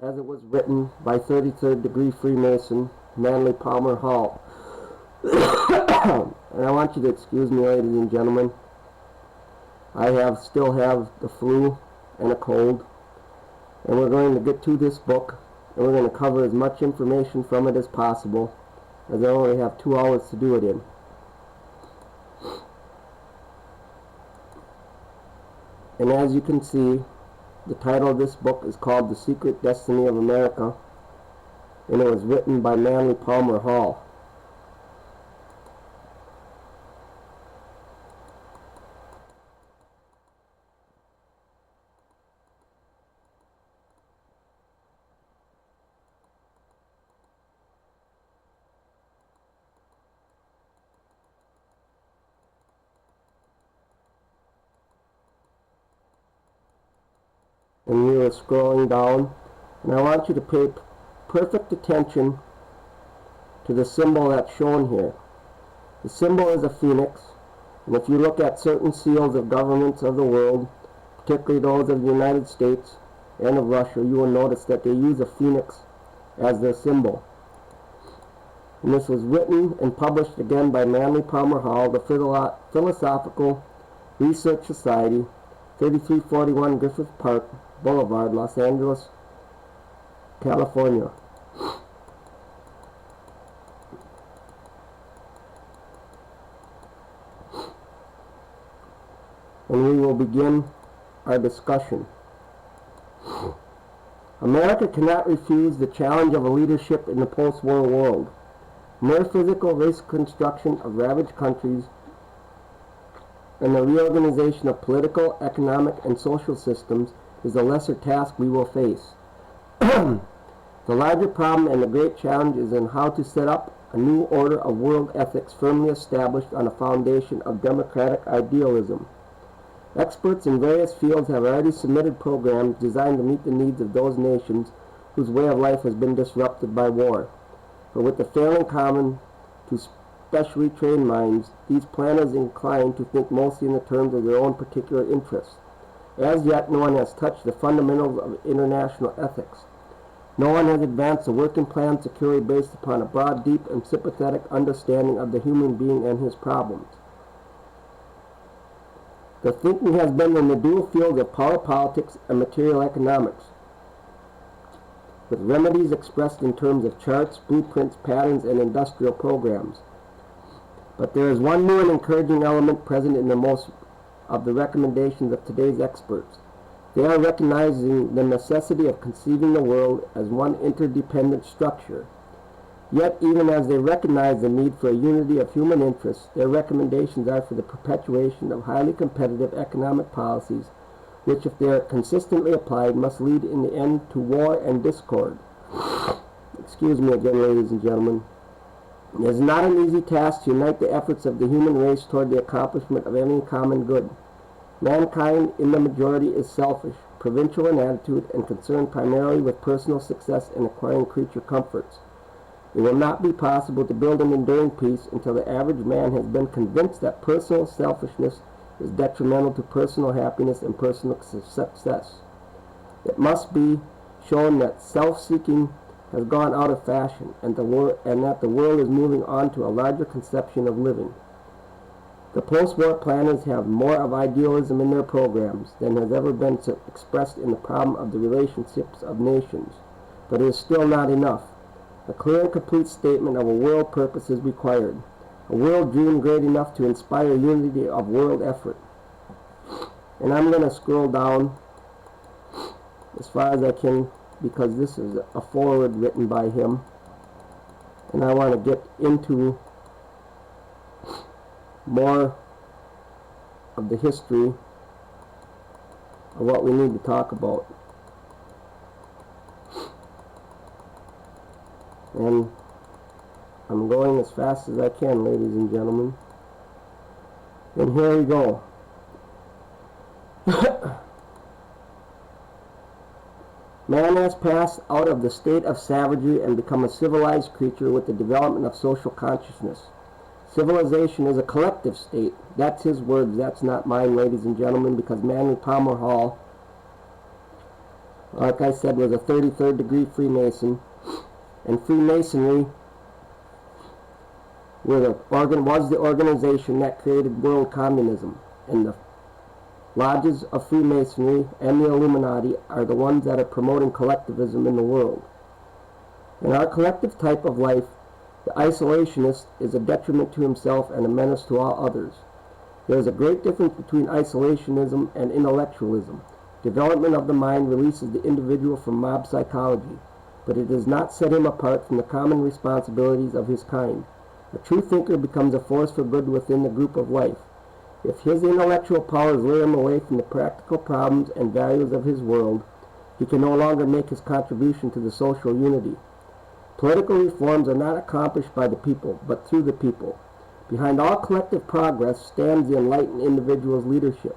as it was written by 33rd degree Freemason Manly Palmer Hall. And I want you to excuse me, ladies and gentlemen. I still have the flu and a cold, and we're going to get to this book, and we're going to cover as much information from it as possible, as I only have 2 hours to do it in. And as you can see, the title of this book is called The Secret Destiny of America, and it was written by Manly Palmer Hall. And we are scrolling down, and I want you to pay perfect attention to the symbol that's shown here. The symbol is a phoenix, and if you look at certain seals of governments of the world, particularly those of the United States and of Russia, you will notice that they use a phoenix as their symbol. And this was written and published again by Manly Palmer Hall, the Philosophical Research Society, 3341 Griffith Park Boulevard, Los Angeles, California. And we will begin our discussion. America cannot refuse the challenge of a leadership in the post-war world. Mere physical reconstruction of ravaged countries and the reorganization of political, economic, and social systems is the lesser task we will face. The larger problem and the great challenge is in how to set up a new order of world ethics firmly established on a foundation of democratic idealism. Experts in various fields have already submitted programs designed to meet the needs of those nations whose way of life has been disrupted by war. But with the failing common to specially trained minds, these planners incline to think mostly in the terms of their own particular interests. As yet, no one has touched the fundamentals of international ethics. No one has advanced a working plan securely based upon a broad, deep, and sympathetic understanding of the human being and his problems. The thinking has been in the dual fields of power politics and material economics, with remedies expressed in terms of charts, blueprints, patterns, and industrial programs. But there is one new and encouraging element present in the most of the recommendations of today's experts. They are recognizing the necessity of conceiving the world as one interdependent structure. Yet, even as they recognize the need for a unity of human interests, their recommendations are for the perpetuation of highly competitive economic policies, which, if they are consistently applied, must lead in the end to war and discord. Excuse me again, ladies and gentlemen. It is not an easy task to unite the efforts of the human race toward the accomplishment of any common good. Mankind, in the majority, is selfish, provincial in attitude, and concerned primarily with personal success and acquiring creature comforts. It will not be possible to build an enduring peace until the average man has been convinced that personal selfishness is detrimental to personal happiness and personal success. It must be shown that self-seeking has gone out of fashion, and that the world is moving on to a larger conception of living. The post-war planners have more of idealism in their programs than has ever been expressed in the problem of the relationships of nations, but it is still not enough. A clear and complete statement of a world purpose is required, a world dream great enough to inspire unity of world effort. And I'm going to scroll down as far as I can, because this is a foreword written by him, and I want to get into more of the history of what we need to talk about. And I'm going as fast as I can, ladies and gentlemen. And here we go. Man has passed out of the state of savagery and become a civilized creature with the development of social consciousness. Civilization is a collective state. That's his words, that's not mine, ladies and gentlemen, because Manly Palmer Hall like I said, was a 33rd degree Freemason, and Freemasonry was the organization that created world communism, and the lodges of Freemasonry and the Illuminati are the ones that are promoting collectivism in the world. In our collective type of life, the isolationist is a detriment to himself and a menace to all others. There is a great difference between isolationism and intellectualism. Development of the mind releases the individual from mob psychology, but it does not set him apart from the common responsibilities of his kind. A true thinker becomes a force for good within the group of life. If his intellectual powers lure him away from the practical problems and values of his world, he can no longer make his contribution to the social unity. Political reforms are not accomplished by the people, but through the people. Behind all collective progress stands the enlightened individual's leadership.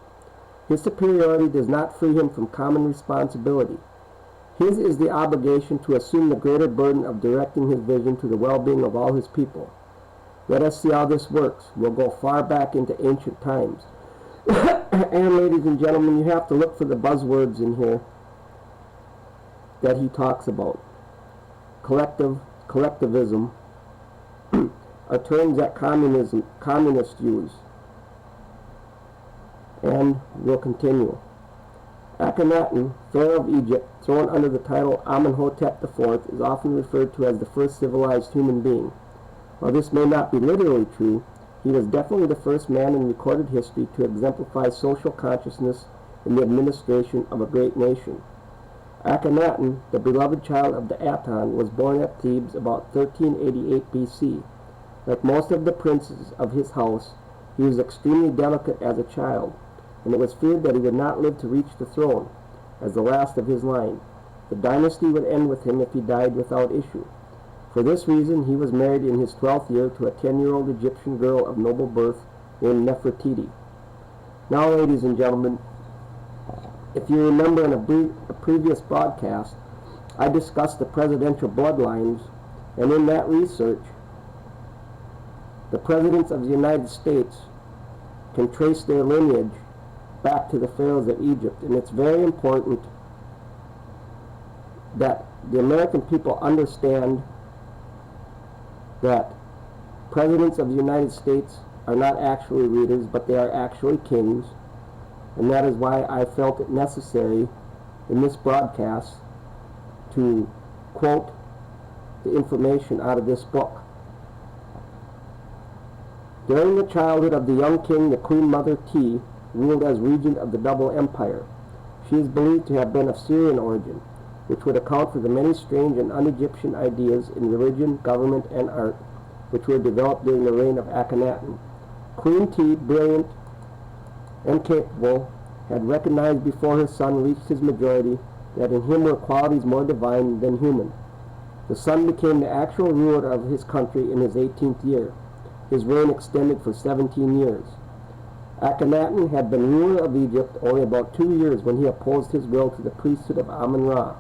His superiority does not free him from common responsibility. His is the obligation to assume the greater burden of directing his vision to the well-being of all his people. Let us see how this works. We'll go far back into ancient times. And ladies and gentlemen, you have to look for the buzzwords in here that he talks about. Collectivism are terms that communists use. And we'll continue. Akhenaten, Pharaoh of Egypt, thrown under the title Amenhotep IV, is often referred to as the first civilized human being. While this may not be literally true, he was definitely the first man in recorded history to exemplify social consciousness in the administration of a great nation. Akhenaten, the beloved child of the Aton, was born at Thebes about 1388 BC. Like most of the princes of his house, he was extremely delicate as a child, and it was feared that he would not live to reach the throne, as the last of his line. The dynasty would end with him if he died without issue. For this reason, he was married in his 12th year to a 10-year-old Egyptian girl of noble birth named Nefertiti. Now, ladies and gentlemen, if you remember in a previous broadcast, I discussed the presidential bloodlines, and in that research, the presidents of the United States can trace their lineage back to the pharaohs of Egypt, and it's very important that the American people understand that presidents of the United States are not actually leaders, but they are actually kings, and that is why I felt it necessary in this broadcast to quote the information out of this book. During the childhood of the young king, the Queen Mother T ruled as regent of the Double Empire. She is believed to have been of Syrian origin, which would account for the many strange and un-Egyptian ideas in religion, government, and art, which were developed during the reign of Akhenaten. Queen T, brilliant and capable, had recognized before her son reached his majority that in him were qualities more divine than human. The son became the actual ruler of his country in his 18th year. His reign extended for 17 years. Akhenaten had been ruler of Egypt only about 2 years when he opposed his will to the priesthood of Amun-Ra.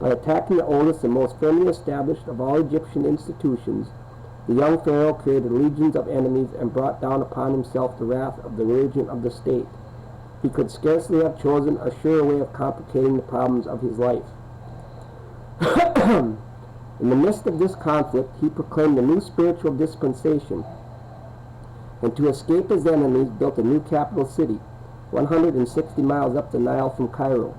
By attacking the oldest and most firmly established of all Egyptian institutions, the young pharaoh created legions of enemies and brought down upon himself the wrath of the religion of the state. He could scarcely have chosen a surer way of complicating the problems of his life. In the midst of this conflict, he proclaimed a new spiritual dispensation, and to escape his enemies, built a new capital city, 160 miles up the Nile from Cairo.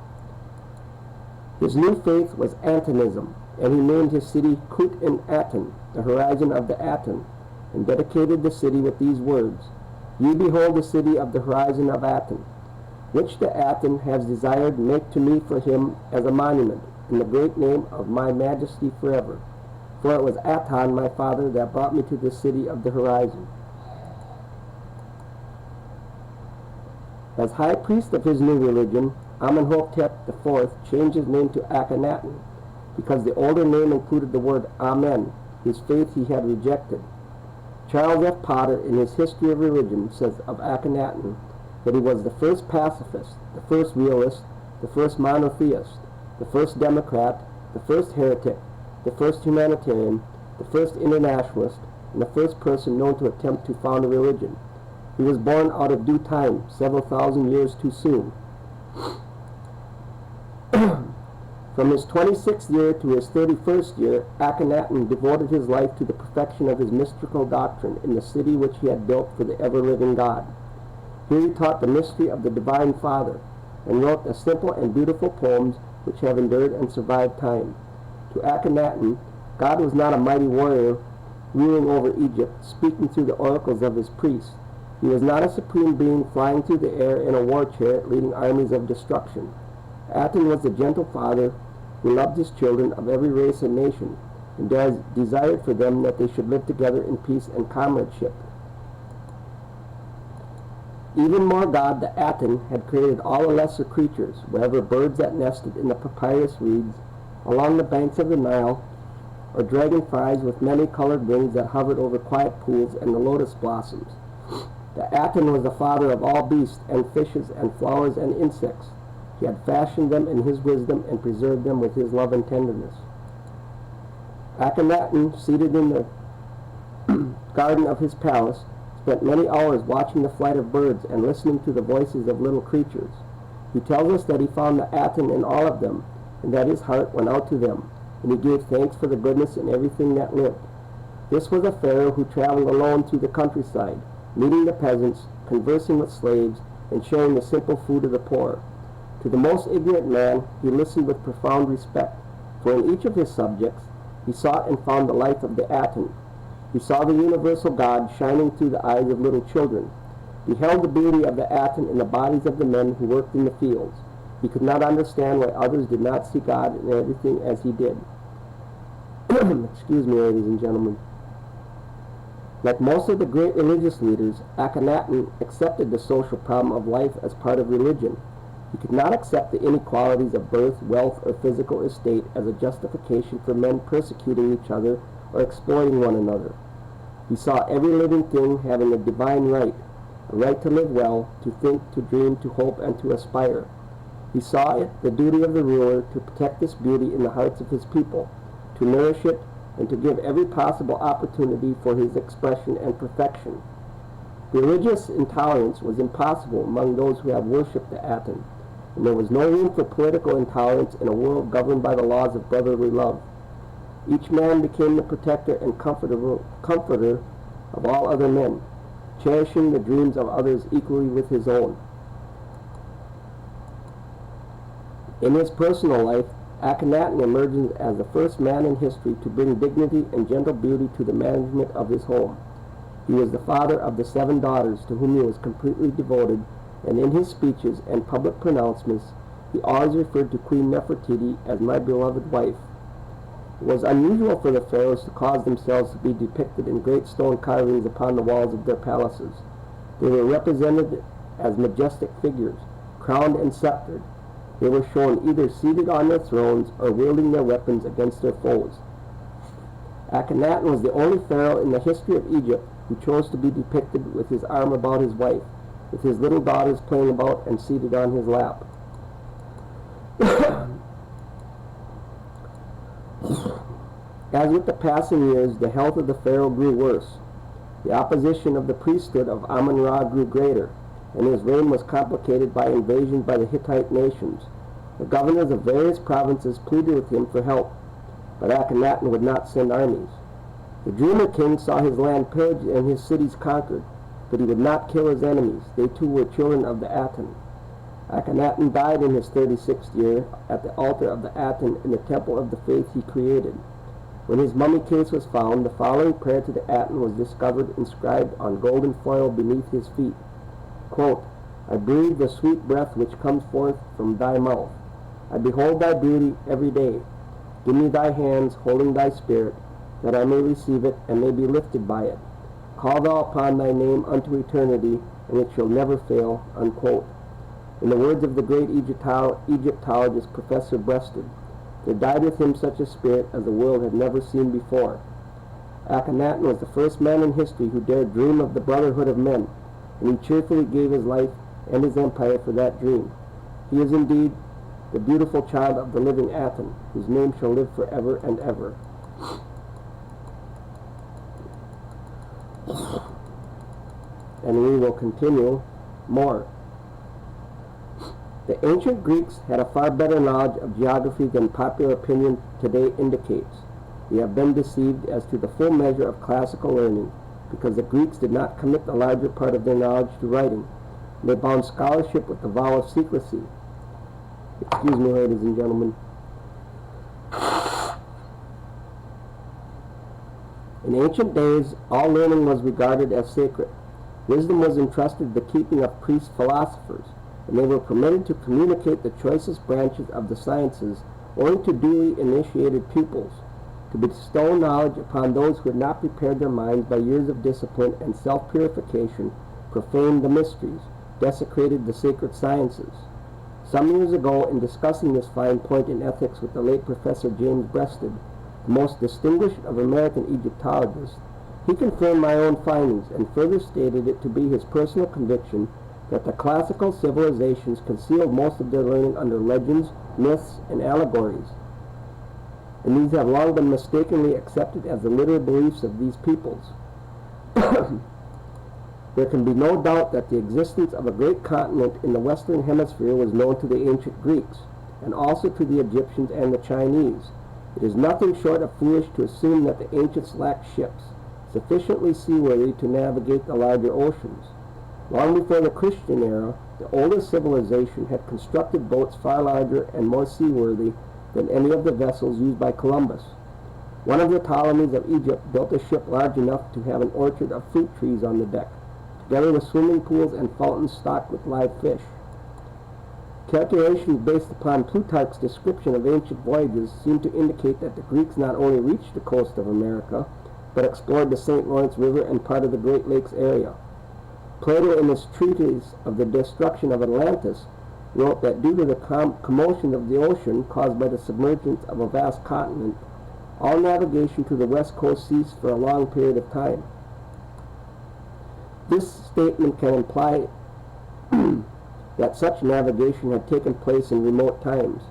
His new faith was Antonism, and he named his city Kut-en-Aten, the horizon of the Aten, and dedicated the city with these words, "Ye behold the city of the horizon of Aten, which the Aten has desired, make to me for him as a monument, in the great name of my majesty forever. For it was Aton, my father, that brought me to the city of the horizon." As high priest of his new religion, Amenhotep IV changed his name to Akhenaten, because the older name included the word Amen, whose faith he had rejected. Charles F. Potter, in his History of Religion, says of Akhenaten that he was the first pacifist, the first realist, the first monotheist, the first democrat, the first heretic, the first humanitarian, the first internationalist, and the first person known to attempt to found a religion. He was born out of due time, several thousand years too soon. From his 26th year to his 31st year, Akhenaten devoted his life to the perfection of his mystical doctrine in the city which he had built for the ever-living God. Here he taught the mystery of the Divine Father, and wrote the simple and beautiful poems which have endured and survived time. To Akhenaten, God was not a mighty warrior ruling over Egypt, speaking through the oracles of his priests. He was not a supreme being flying through the air in a war chariot leading armies of destruction. Aten was the gentle father who loved his children of every race and nation, and desired for them that they should live together in peace and comradeship. Even more God, the Aten, had created all the lesser creatures, whether birds that nested in the papyrus reeds along the banks of the Nile, or dragonflies with many-colored wings that hovered over quiet pools and the lotus blossoms. The Aten was the father of all beasts and fishes and flowers and insects. He had fashioned them in his wisdom and preserved them with his love and tenderness. Akhenaten, seated in the garden of his palace, spent many hours watching the flight of birds and listening to the voices of little creatures. He tells us that he found the Aten in all of them, and that his heart went out to them, and he gave thanks for the goodness in everything that lived. This was a pharaoh who traveled alone through the countryside, meeting the peasants, conversing with slaves, and sharing the simple food of the poor. To the most ignorant man, he listened with profound respect, for in each of his subjects, he sought and found the life of the Aten. He saw the universal God shining through the eyes of little children, beheld the beauty of the Aten in the bodies of the men who worked in the fields. He could not understand why others did not see God in everything as he did. Excuse me, ladies and gentlemen. Like most of the great religious leaders, Akhenaten accepted the social problem of life as part of religion. He could not accept the inequalities of birth, wealth, or physical estate as a justification for men persecuting each other or exploiting one another. He saw every living thing having a divine right, a right to live well, to think, to dream, to hope, and to aspire. He saw it the duty of the ruler to protect this beauty in the hearts of his people, to nourish it, and to give every possible opportunity for his expression and perfection. Religious intolerance was impossible among those who had worshipped the Aten, and there was no room for political intolerance in a world governed by the laws of brotherly love. Each man became the protector and comforter of all other men, cherishing the dreams of others equally with his own. In his personal life, Akhenaten emerges as the first man in history to bring dignity and gentle beauty to the management of his home. He was the father of the 7 daughters to whom he was completely devoted, and in his speeches and public pronouncements, he always referred to Queen Nefertiti as my beloved wife. It was unusual for the pharaohs to cause themselves to be depicted in great stone carvings upon the walls of their palaces. They were represented as majestic figures, crowned and sceptered. They were shown either seated on their thrones or wielding their weapons against their foes. Akhenaten was the only pharaoh in the history of Egypt who chose to be depicted with his arm about his wife, with his little daughters playing about and seated on his lap. As with the passing years, the health of the pharaoh grew worse. The opposition of the priesthood of Amun-Ra grew greater, and his reign was complicated by invasions by the Hittite nations. The governors of various provinces pleaded with him for help, but Akhenaten would not send armies. The Dreamer king saw his land pillaged and his cities conquered, but he would not kill his enemies. They too were children of the Aten. Akhenaten died in his 36th year at the altar of the Aten in the temple of the faith he created. When his mummy case was found, the following prayer to the Aten was discovered inscribed on golden foil beneath his feet. Quote, I breathe the sweet breath which comes forth from thy mouth. I behold thy beauty every day. Give me thy hands holding thy spirit, that I may receive it and may be lifted by it. Call thou upon thy name unto eternity, and it shall never fail. Unquote. In the words of the great Egyptologist Professor Breasted, there died with him such a spirit as the world had never seen before. Akhenaten was the first man in history who dared dream of the brotherhood of men, and he cheerfully gave his life and his empire for that dream. He is indeed the beautiful child of the living Aten, whose name shall live forever and ever. And we will continue more. The ancient Greeks had a far better knowledge of geography than popular opinion today indicates. We have been deceived as to the full measure of classical learning, because the Greeks did not commit the larger part of their knowledge to writing. They bound scholarship with the vow of secrecy. Excuse me, ladies and gentlemen. In ancient days, all learning was regarded as sacred. Wisdom was entrusted to the keeping of priest-philosophers, and they were permitted to communicate the choicest branches of the sciences only to duly initiated pupils, to bestow knowledge upon those who had not prepared their minds by years of discipline and self-purification, profaned the mysteries, desecrated the sacred sciences. Some years ago, in discussing this fine point in ethics with the late Professor James Breasted, the most distinguished of American Egyptologists, he confirmed my own findings and further stated it to be his personal conviction that the classical civilizations concealed most of their learning under legends, myths, and allegories, and these have long been mistakenly accepted as the literal beliefs of these peoples. There can be no doubt that the existence of a great continent in the Western Hemisphere was known to the ancient Greeks, and also to the Egyptians and the Chinese. It is nothing short of foolish to assume that the ancients lacked ships, sufficiently seaworthy to navigate the larger oceans. Long before the Christian era, the oldest civilization had constructed boats far larger and more seaworthy than any of the vessels used by Columbus. One of the Ptolemies of Egypt built a ship large enough to have an orchard of fruit trees on the deck, together with swimming pools and fountains stocked with live fish. Calculations based upon Plutarch's description of ancient voyages seem to indicate that the Greeks not only reached the coast of America, but explored the St. Lawrence River and part of the Great Lakes area. Plato, in his treatise of the destruction of Atlantis, wrote that due to the commotion of the ocean caused by the submergence of a vast continent, all navigation to the west coast ceased for a long period of time. This statement can imply that such navigation had taken place in remote times.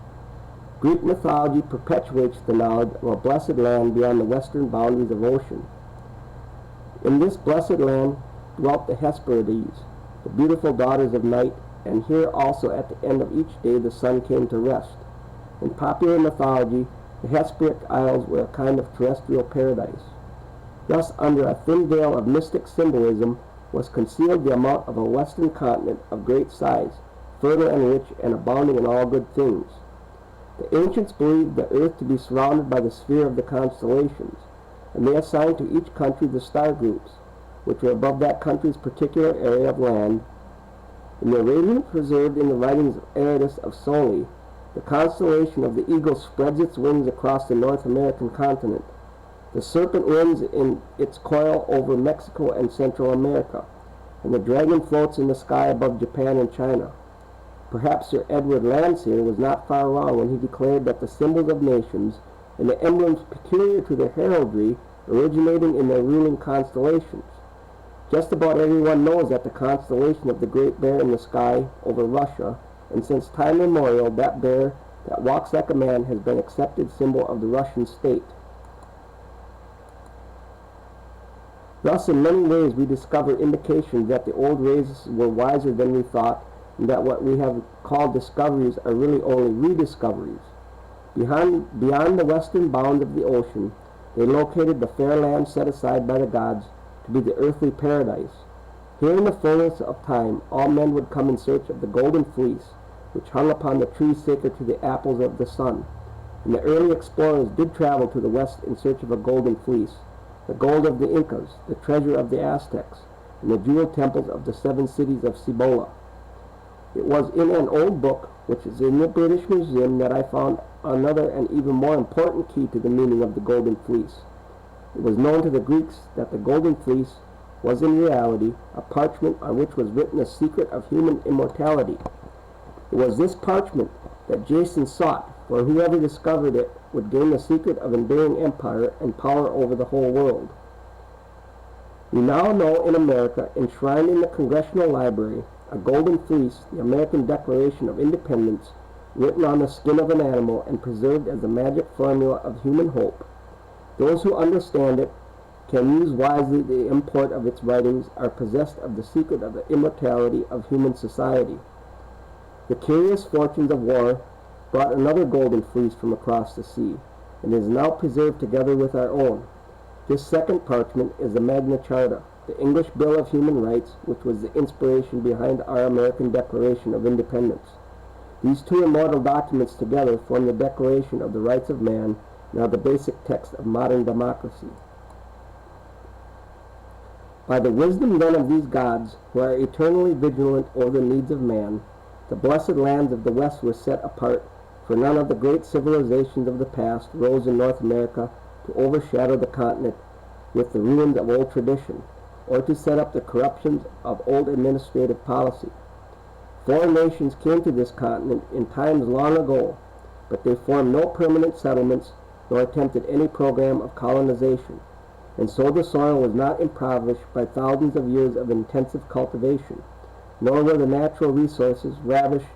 Greek mythology perpetuates the knowledge of a blessed land beyond the western boundaries of ocean. In this blessed land dwelt the Hesperides, the beautiful daughters of night, and here also at the end of each day the sun came to rest. In popular mythology, the Hesperic Isles were a kind of terrestrial paradise. Thus, under a thin veil of mystic symbolism was concealed the amount of a western continent of great size, fertile and rich, and abounding in all good things. The ancients believed the earth to be surrounded by the sphere of the constellations, and they assigned to each country the star groups, which were above that country's particular area of land. In the arrangement preserved in the writings of Aratus of Soli, the constellation of the eagle spreads its wings across the North American continent. The serpent winds in its coil over Mexico and Central America, and the dragon floats in the sky above Japan and China. Perhaps Sir Edward Landseer was not far wrong when he declared that the symbols of nations and the emblems peculiar to their heraldry originating in their ruling constellations. Just about everyone knows that the constellation of the Great Bear in the sky over Russia, and since time immemorial, that bear that walks like a man has been accepted symbol of the Russian state. Thus, in many ways, we discover indications that the old races were wiser than we thought, and that what we have called discoveries are really only rediscoveries. Beyond the western bound of the ocean, they located the fair land set aside by the gods to be the earthly paradise. Here in the fullness of time, all men would come in search of the golden fleece, which hung upon the trees sacred to the apples of the sun. And the early explorers did travel to the west in search of a golden fleece, the gold of the Incas, the treasure of the Aztecs, and the jeweled temples of the 7 cities of Cibola. It was in an old book, which is in the British Museum, that I found another and even more important key to the meaning of the golden fleece. It was known to the Greeks that the golden fleece was in reality a parchment on which was written the secret of human immortality. It was this parchment that Jason sought, for whoever discovered it would gain the secret of enduring empire and power over the whole world. We now know in America, enshrined in the Congressional Library, a golden fleece, the American Declaration of Independence, written on the skin of an animal and preserved as the magic formula of human hope. Those who understand it can use wisely the import of its writings, are possessed of the secret of the immortality of human society. The curious fortunes of war brought another golden fleece from across the sea, and is now preserved together with our own. This second parchment is the Magna Charta, the English Bill of Human Rights, which was the inspiration behind our American Declaration of Independence. These two immortal documents together form the Declaration of the Rights of Man and are the basic text of modern democracy. By the wisdom then of these gods, who are eternally vigilant over the needs of man, the blessed lands of the West were set apart, for none of the great civilizations of the past rose in North America to overshadow the continent with the ruins of old tradition, or to set up the corruptions of old administrative policy. Foreign nations came to this continent in times long ago, but they formed no permanent settlements nor attempted any program of colonization, and so the soil was not impoverished by thousands of years of intensive cultivation, nor were the natural resources ravished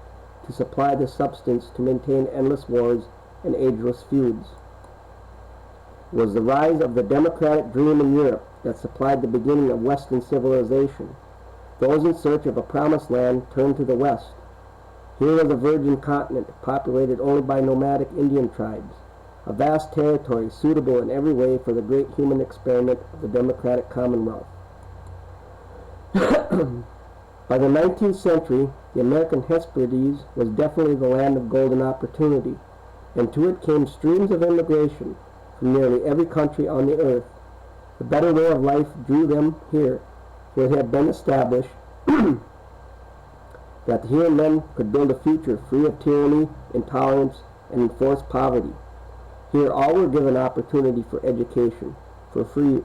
to supply the substance to maintain endless wars and ageless feuds. It was the rise of the democratic dream in Europe that supplied the beginning of Western civilization. Those in search of a promised land turned to the West. Here was a virgin continent populated only by nomadic Indian tribes, a vast territory suitable in every way for the great human experiment of the democratic commonwealth. By the 19th century, the American Hesperides was definitely the land of golden opportunity, and to it came streams of immigration from nearly every country on the earth. The better way of life drew them here, for it had been established that here men could build a future free of tyranny, intolerance, and enforced poverty. Here all were given opportunity for education, for free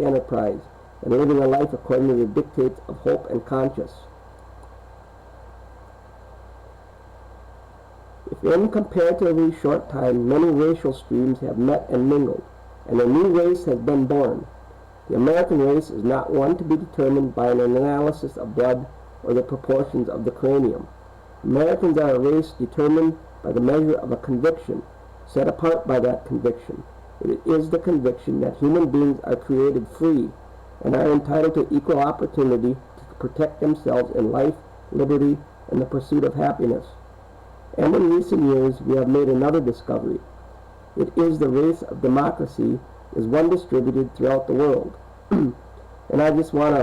enterprise, and living a life according to the dictates of hope and conscience. If in comparatively short time many racial streams have met and mingled, and a new race has been born, the American race is not one to be determined by an analysis of blood or the proportions of the cranium. Americans are a race determined by the measure of a conviction, set apart by that conviction. It is the conviction that human beings are created free and are entitled to equal opportunity to protect themselves in life, liberty, and the pursuit of happiness. And in recent years, we have made another discovery. It is the race of democracy is one distributed throughout the world. And I just want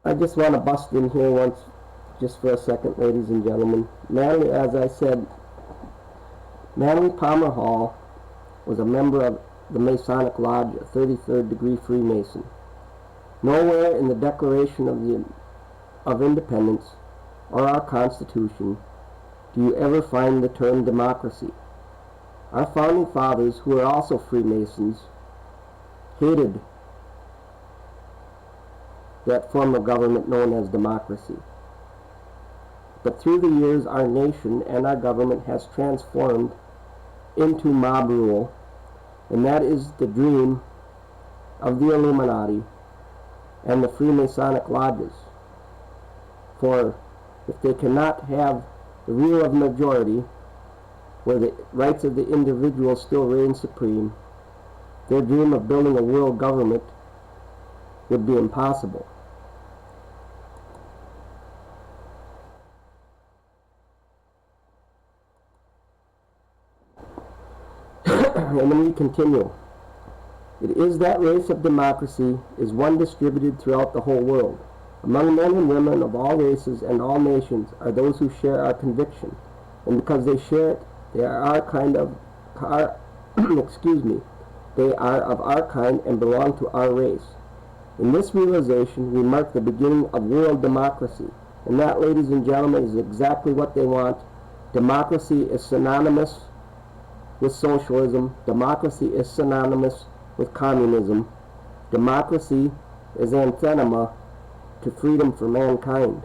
to bust in here once, just for a second, ladies and gentlemen. Manly, as I said, Manly Palmer Hall was a member of the Masonic Lodge, a 33rd degree Freemason. Nowhere in the Declaration of Independence or our Constitution do you ever find the term democracy. Our founding fathers, who were also Freemasons, hated that form of government known as democracy. But through the years, our nation and our government has transformed into mob rule, and that is the dream of the Illuminati and the Freemasonic lodges. For if they cannot have the rule of majority, where the rights of the individual still reign supreme, their dream of building a world government would be impossible. And then we continue. It is that race of democracy is one distributed throughout the whole world. Among men and women of all races and all nations are those who share our conviction, and because they share it, they are our kind of they are of our kind and belong to our race. In this realization, we mark the beginning of world democracy, and that, ladies and gentlemen, is exactly what they want. Democracy is synonymous with socialism. Democracy is synonymous with communism. Democracy is anathema to freedom for mankind.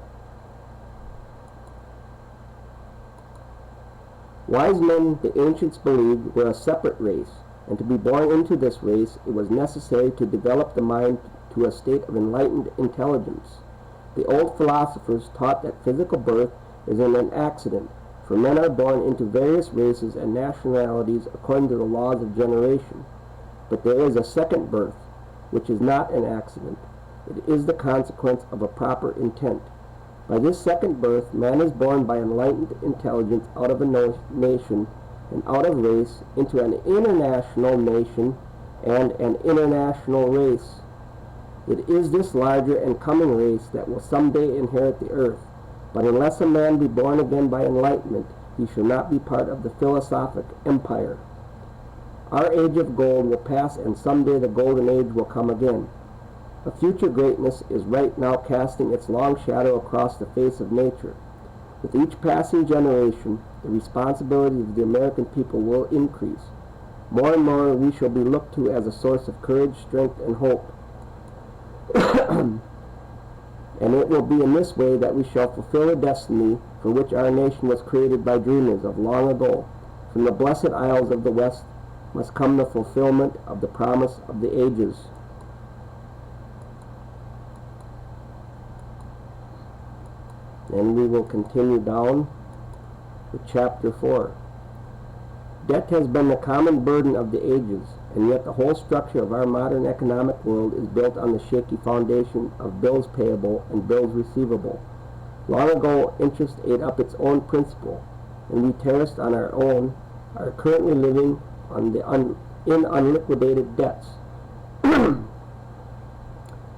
Wise men, the ancients believed, were a separate race, and to be born into this race, it was necessary to develop the mind to a state of enlightened intelligence. The old philosophers taught that physical birth is an accident, for men are born into various races and nationalities according to the laws of generation. But there is a second birth, which is not an accident. It is the consequence of a proper intent. By this second birth, man is born by enlightened intelligence out of a nation and out of race into an international nation and an international race. It is this larger and coming race that will someday inherit the earth. But unless a man be born again by enlightenment, he shall not be part of the philosophic empire. Our age of gold will pass, and someday the golden age will come again. A future greatness is right now casting its long shadow across the face of nature. With each passing generation, the responsibility of the American people will increase. More and more we shall be looked to as a source of courage, strength, and hope. And it will be in this way that we shall fulfill the destiny for which our nation was created by dreamers of long ago. From the blessed isles of the West must come the fulfillment of the promise of the ages. And we will continue down to chapter 4. Debt has been the common burden of the ages, and yet the whole structure of our modern economic world is built on the shaky foundation of bills payable and bills receivable. Long ago, interest ate up its own principal, and we terrorists on our own are currently living on in unliquidated debts.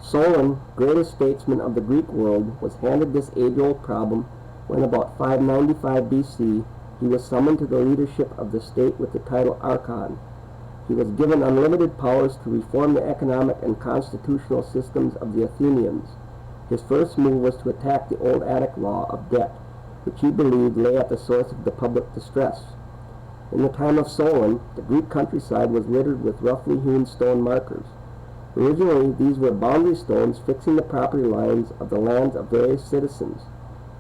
Solon, greatest statesman of the Greek world, was handed this age-old problem when about 595 BC he was summoned to the leadership of the state with the title Archon. He was given unlimited powers to reform the economic and constitutional systems of the Athenians. His first move was to attack the old Attic law of debt, which he believed lay at the source of the public distress. In the time of Solon, the Greek countryside was littered with roughly hewn stone markers. Originally, these were boundary stones fixing the property lines of the lands of various citizens.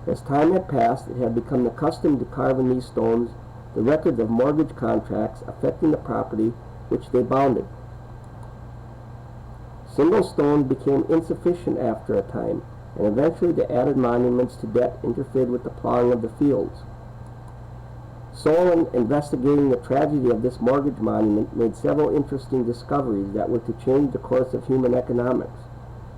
As time had passed, it had become the custom to carve in these stones the records of mortgage contracts affecting the property which they bounded. Single stones became insufficient after a time, and eventually the added monuments to debt interfered with the plowing of the fields. Solon, investigating the tragedy of this mortgage monument, made several interesting discoveries that were to change the course of human economics.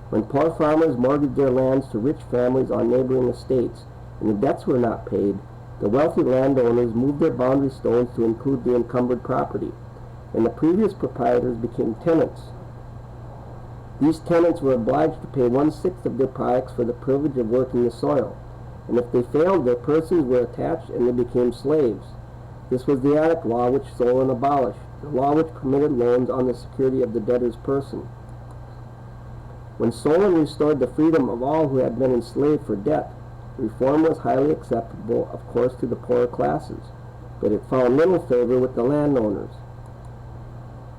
When poor farmers mortgaged their lands to rich families on neighboring estates, and the debts were not paid, the wealthy landowners moved their boundary stones to include the encumbered property, and the previous proprietors became tenants. These tenants were obliged to pay 1/6 of their products for the privilege of working the soil, and if they failed, their persons were attached and they became slaves. This was the Attic law which Solon abolished, the law which permitted loans on the security of the debtor's person. When Solon restored the freedom of all who had been enslaved for debt, the reform was highly acceptable, of course, to the poorer classes, but it found little favor with the landowners.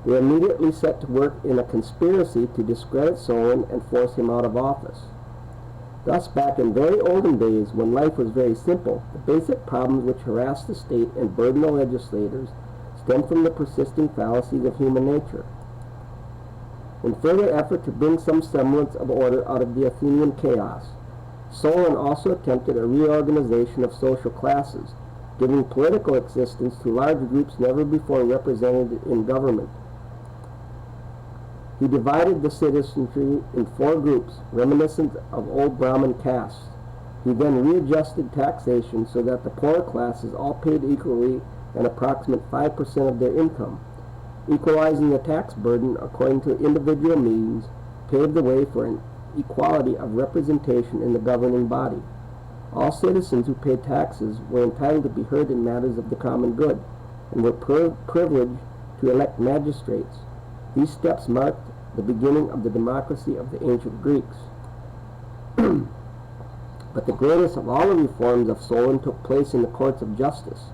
They immediately set to work in a conspiracy to discredit Solon and force him out of office. Thus, back in very olden days, when life was very simple, the basic problems which harassed the state and burdened the legislators stemmed from the persisting fallacies of human nature. In further effort to bring some semblance of order out of the Athenian chaos, Solon also attempted a reorganization of social classes, giving political existence to large groups never before represented in government. He divided the citizenry in 4 groups, reminiscent of old Brahmin castes. He then readjusted taxation so that the poorer classes all paid equally an approximate 5% of their income. Equalizing the tax burden according to individual means paved the way for an equality of representation in the governing body. All citizens who paid taxes were entitled to be heard in matters of the common good, and were privileged to elect magistrates. These steps marked the beginning of the democracy of the ancient Greeks. But the greatest of all the reforms of Solon took place in the courts of justice.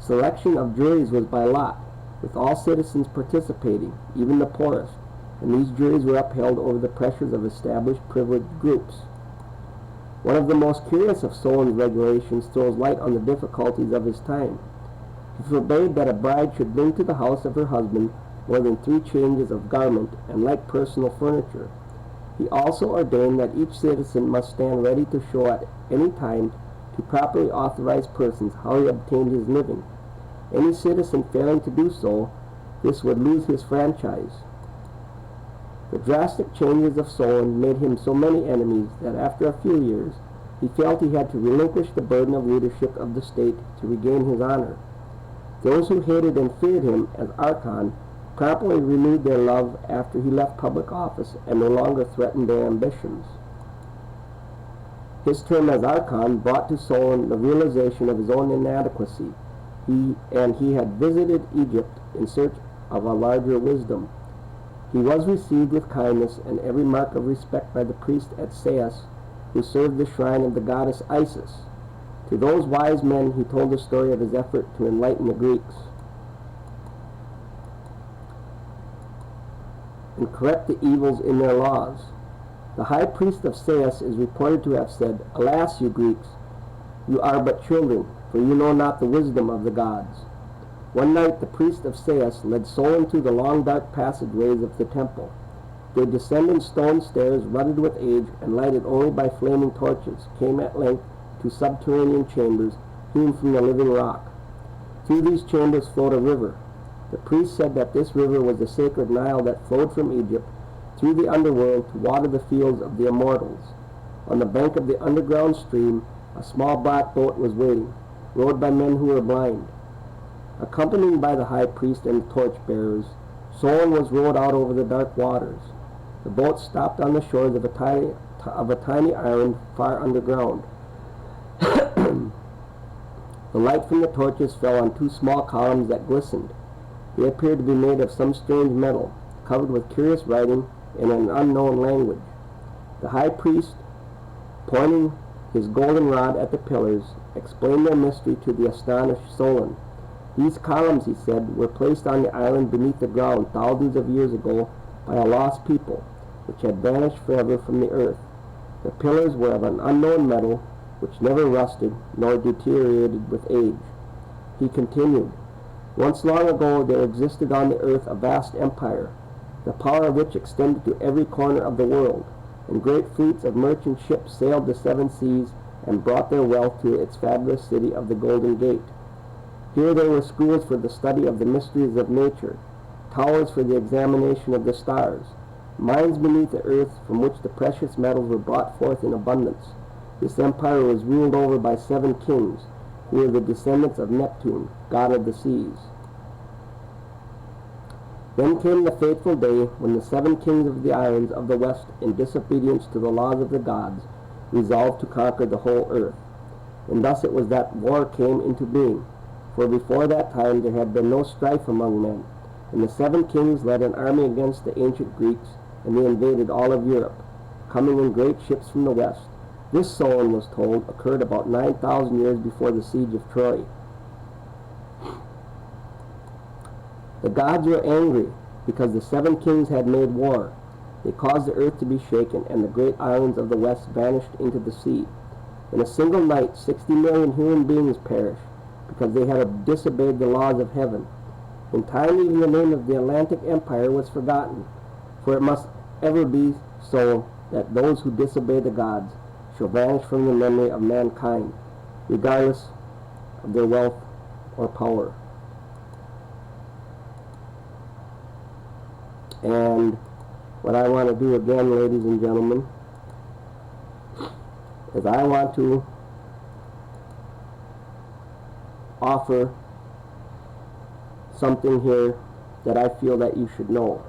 Selection of juries was by lot, with all citizens participating, even the poorest, and these juries were upheld over the pressures of established privileged groups. One of the most curious of Solon's regulations throws light on the difficulties of his time. He forbade that a bride should bring to the house of her husband more than 3 changes of garment and like personal furniture. He also ordained that each citizen must stand ready to show at any time to properly authorized persons how he obtained his living. Any citizen failing to do so, this would lose his franchise. The drastic changes of Solon made him so many enemies that after a few years he felt he had to relinquish the burden of leadership of the state to regain his honor. Those who hated and feared him as Archon promptly renewed their love after he left public office and no longer threatened their ambitions. His term as Archon brought to Solon the realization of his own inadequacy. He had visited Egypt in search of a larger wisdom. He was received with kindness and every mark of respect by the priest at Sais, who served the shrine of the goddess Isis. To those wise men he told the story of his effort to enlighten the Greeks and correct the evils in their laws. The high priest of Sais is reported to have said, "Alas, you Greeks, you are but children, for you know not the wisdom of the gods." One night the priest of Sais led Solon through the long dark passageways of the temple. They descended stone stairs rutted with age and lighted only by flaming torches, came at length to subterranean chambers hewn from the living rock. Through these chambers flowed a river. The priest said that this river was the sacred Nile that flowed from Egypt through the underworld to water the fields of the immortals. On the bank of the underground stream, a small black boat was waiting, rowed by men who were blind. Accompanied by the high priest and torch-bearers, Solon was rowed out over the dark waters. The boat stopped on the shores of a tiny island far underground. The light from the torches fell on two small columns that glistened. They appeared to be made of some strange metal, covered with curious writing in an unknown language. The high priest, pointing his golden rod at the pillars, explained their mystery to the astonished Solon. These columns, he said, were placed on the island beneath the ground thousands of years ago by a lost people, which had vanished forever from the earth. The pillars were of an unknown metal, which never rusted nor deteriorated with age. He continued, "Once long ago there existed on the earth a vast empire, the power of which extended to every corner of the world, and great fleets of merchant ships sailed the seven seas and brought their wealth to its fabulous city of the Golden Gate. Here there were schools for the study of the mysteries of nature, towers for the examination of the stars, mines beneath the earth from which the precious metals were brought forth in abundance. This empire was ruled over by 7 kings, who were the descendants of Neptune, god of the seas. Then came the fateful day when the 7 kings of the islands of the west, in disobedience to the laws of the gods, resolved to conquer the whole earth. And thus it was that war came into being, for before that time there had been no strife among men. And the 7 kings led an army against the ancient Greeks, and they invaded all of Europe, coming in great ships from the west. This, Solon was told, occurred about 9,000 years before the siege of Troy. The gods were angry because the 7 kings had made war. They caused the earth to be shaken, and the great islands of the west vanished into the sea. In a single night, 60 million human beings perished because they had disobeyed the laws of heaven. In time, even the name of the Atlantic Empire was forgotten, for it must ever be so that those who disobey the gods shall vanish from the memory of mankind, regardless of their wealth or power. And what I want to do again, ladies and gentlemen, is I want to offer something here that I feel that you should know.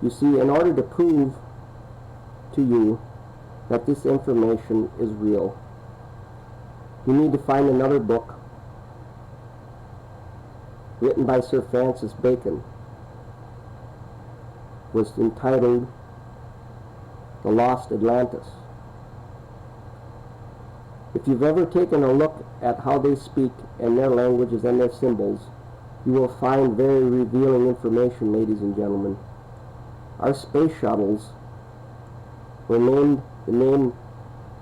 You see, in order to prove to you that this information is real, you need to find another book written by Sir Francis Bacon. It was entitled The Lost Atlantis. If you've ever taken a look at how they speak and their languages and their symbols, you will find very revealing information, ladies and gentlemen. Our space shuttles were named the name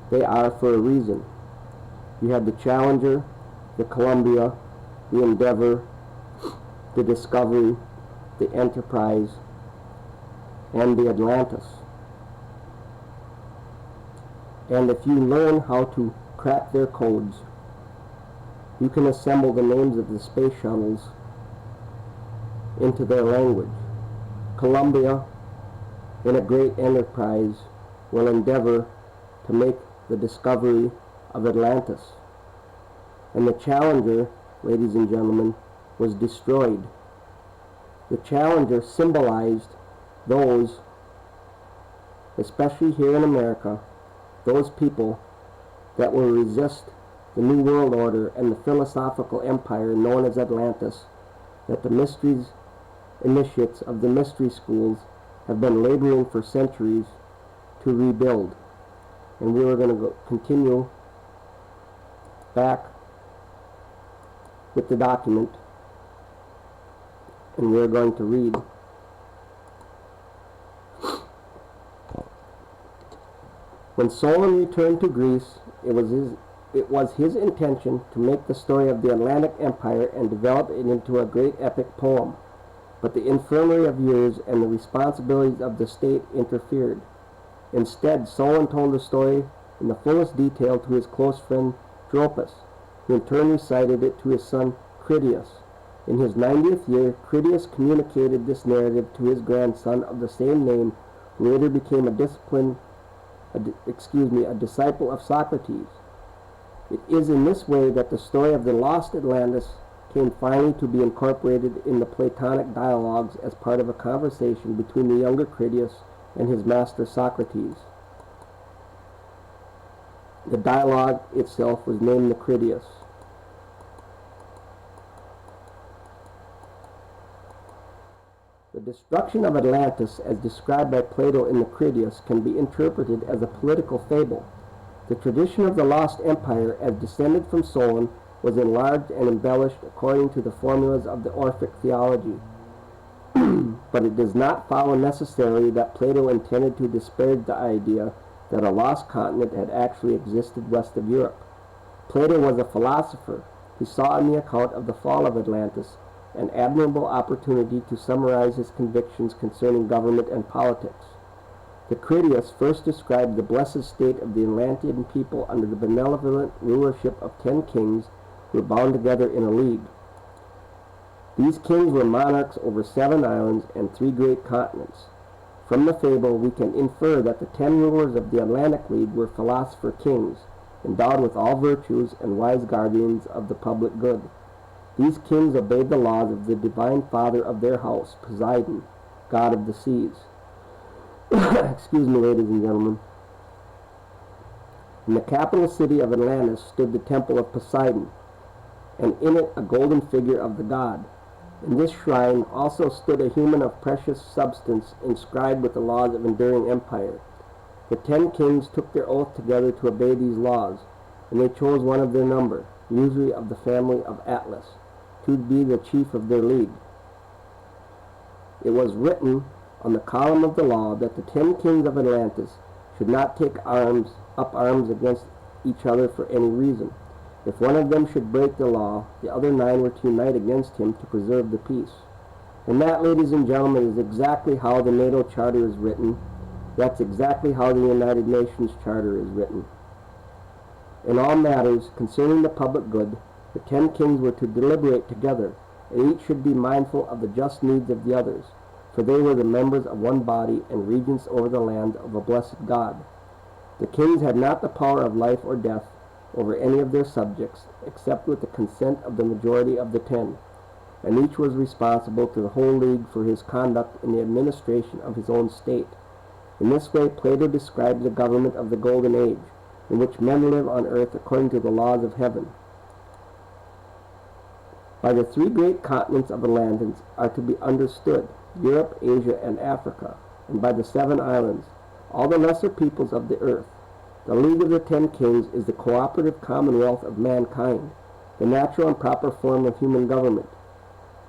they are for a reason. You have the Challenger, the Columbia, the Endeavour, the Discovery, the Enterprise, and the Atlantis. And if you learn how to crack their codes, you can assemble the names of the space shuttles into their language. Columbia in a great enterprise will endeavor to make the discovery of Atlantis. And the Challenger, ladies and gentlemen, was destroyed. The Challenger symbolized those, especially here in America, those people that will resist the New World Order and the philosophical empire known as Atlantis, that the mysteries initiates of the mystery schools have been laboring for centuries to rebuild. And we are going to continue back with the document, and we're going to read. When Solon returned to Greece, it was his intention to make the story of the Atlantic Empire and develop it into a great epic poem. But the infirmary of years and the responsibilities of the state interfered. Instead, Solon told the story in the fullest detail to his close friend Tropus, who in turn recited it to his son Critias. In his 90th year, Critias communicated this narrative to his grandson of the same name, who later became a disciple of Socrates. It is in this way that the story of the lost Atlantis came finally to be incorporated in the Platonic dialogues as part of a conversation between the younger Critias and his master Socrates. The dialogue itself was named the Critias. The destruction of Atlantis, as described by Plato in the Critias, can be interpreted as a political fable. The tradition of the lost empire, as descended from Solon, was enlarged and embellished according to the formulas of the Orphic theology. But it does not follow necessarily that Plato intended to disparage the idea that a lost continent had actually existed west of Europe. Plato was a philosopher. He saw in the account of the fall of Atlantis an admirable opportunity to summarize his convictions concerning government and politics. The Critias first described the blessed state of the Atlantean people under the benevolent rulership of 10 kings who were bound together in a league. These kings were monarchs over 7 islands and 3 great continents. From the fable, we can infer that the 10 rulers of the Atlantic League were philosopher kings, endowed with all virtues and wise guardians of the public good. These kings obeyed the laws of the divine father of their house, Poseidon, god of the seas. Excuse me, ladies and gentlemen. In the capital city of Atlantis stood the temple of Poseidon, and in it a golden figure of the god. In this shrine also stood a human of precious substance, inscribed with the laws of enduring empire. The 10 kings took their oath together to obey these laws, and they chose one of their number, usually of the family of Atlas, to be the chief of their league. It was written on the column of the law that the 10 kings of Atlantis should not take up arms against each other for any reason. If one of them should break the law, the other 9 were to unite against him to preserve the peace. And that, ladies and gentlemen, is exactly how the NATO Charter is written. That's exactly how the United Nations Charter is written. In all matters concerning the public good, the 10 kings were to deliberate together, and each should be mindful of the just needs of the others, for they were the members of one body and regents over the land of a blessed God. The kings had not the power of life or death over any of their subjects, except with the consent of the majority of the 10, and each was responsible to the whole league for his conduct in the administration of his own state. In this way, Plato describes the government of the Golden Age, in which men live on earth according to the laws of heaven. By the 3 great continents of Atlantis are to be understood Europe, Asia, and Africa, and by the 7 islands, all the lesser peoples of the earth. The League of the 10 Kings is the cooperative commonwealth of mankind, the natural and proper form of human government.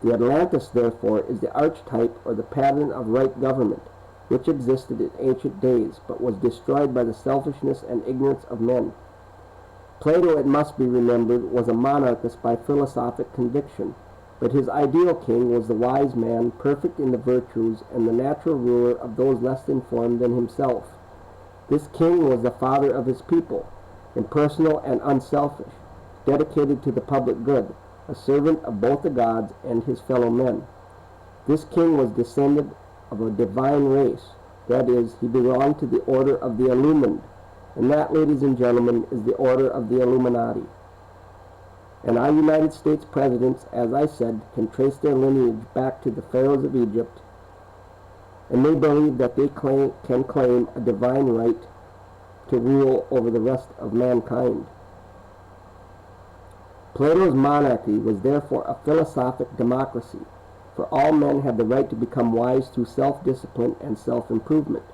The Atlantis, therefore, is the archetype or the pattern of right government, which existed in ancient days, but was destroyed by the selfishness and ignorance of men. Plato, it must be remembered, was a monarchist by philosophic conviction, but his ideal king was the wise man, perfect in the virtues, and the natural ruler of those less informed than himself. This king was the father of his people, impersonal and unselfish, dedicated to the public good, a servant of both the gods and his fellow men. This king was descended of a divine race, That is, he belonged to the order of the Illumined. And that, ladies and gentlemen, is the order of the Illuminati. And our United States presidents, as I said, can trace their lineage back to the pharaohs of Egypt, and they believe that they can claim a divine right to rule over the rest of mankind. Plato's monarchy was therefore a philosophic democracy, for all men had the right to become wise through self-discipline and self-improvement.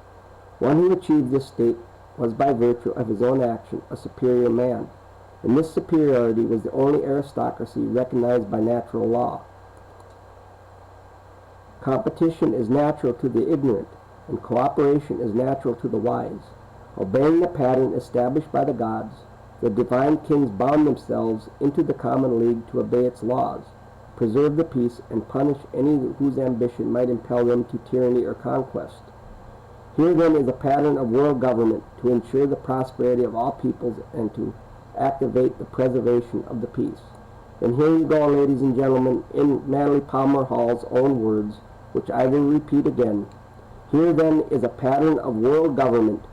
One who achieved this state was, by virtue of his own action, a superior man, and this superiority was the only aristocracy recognized by natural law. Competition is natural to the ignorant, and cooperation is natural to the wise. Obeying the pattern established by the gods, the divine kings bound themselves into the common league to obey its laws, preserve the peace, and punish any whose ambition might impel them to tyranny or conquest. Here then is a pattern of world government to ensure the prosperity of all peoples and to activate the preservation of the peace. And here you go, ladies and gentlemen, in Manly Palmer Hall's own words, which I will repeat again. Here then is a pattern of world government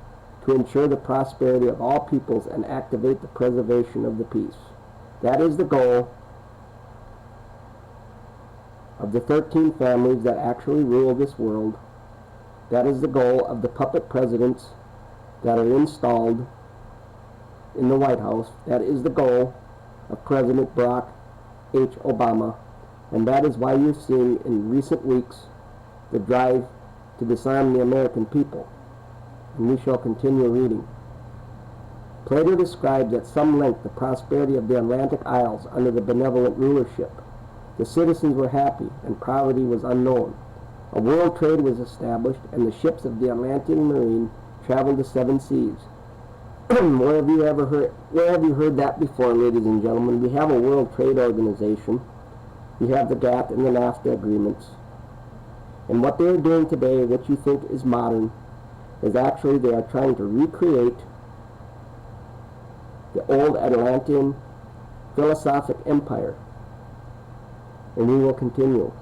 to ensure the prosperity of all peoples and activate the preservation of the peace. That is the goal of the 13 families that actually rule this world. That is the goal of the puppet presidents that are installed in the White House. That is the goal of President Barack H. Obama. And that is why you've seen in recent weeks the drive to disarm the American people. And we shall continue reading. Plato describes at some length the prosperity of the Atlantic Isles under the benevolent rulership. The citizens were happy, and poverty was unknown. A world trade was established, and the ships of the Atlantic Marine traveled the 7 seas. Where have you heard that before, ladies and gentlemen? We have a World Trade Organization. We have the GATT and the NAFTA agreements. And what they are doing today, what you think is modern, is actually they are trying to recreate the old Atlantean philosophic empire. And we will continue.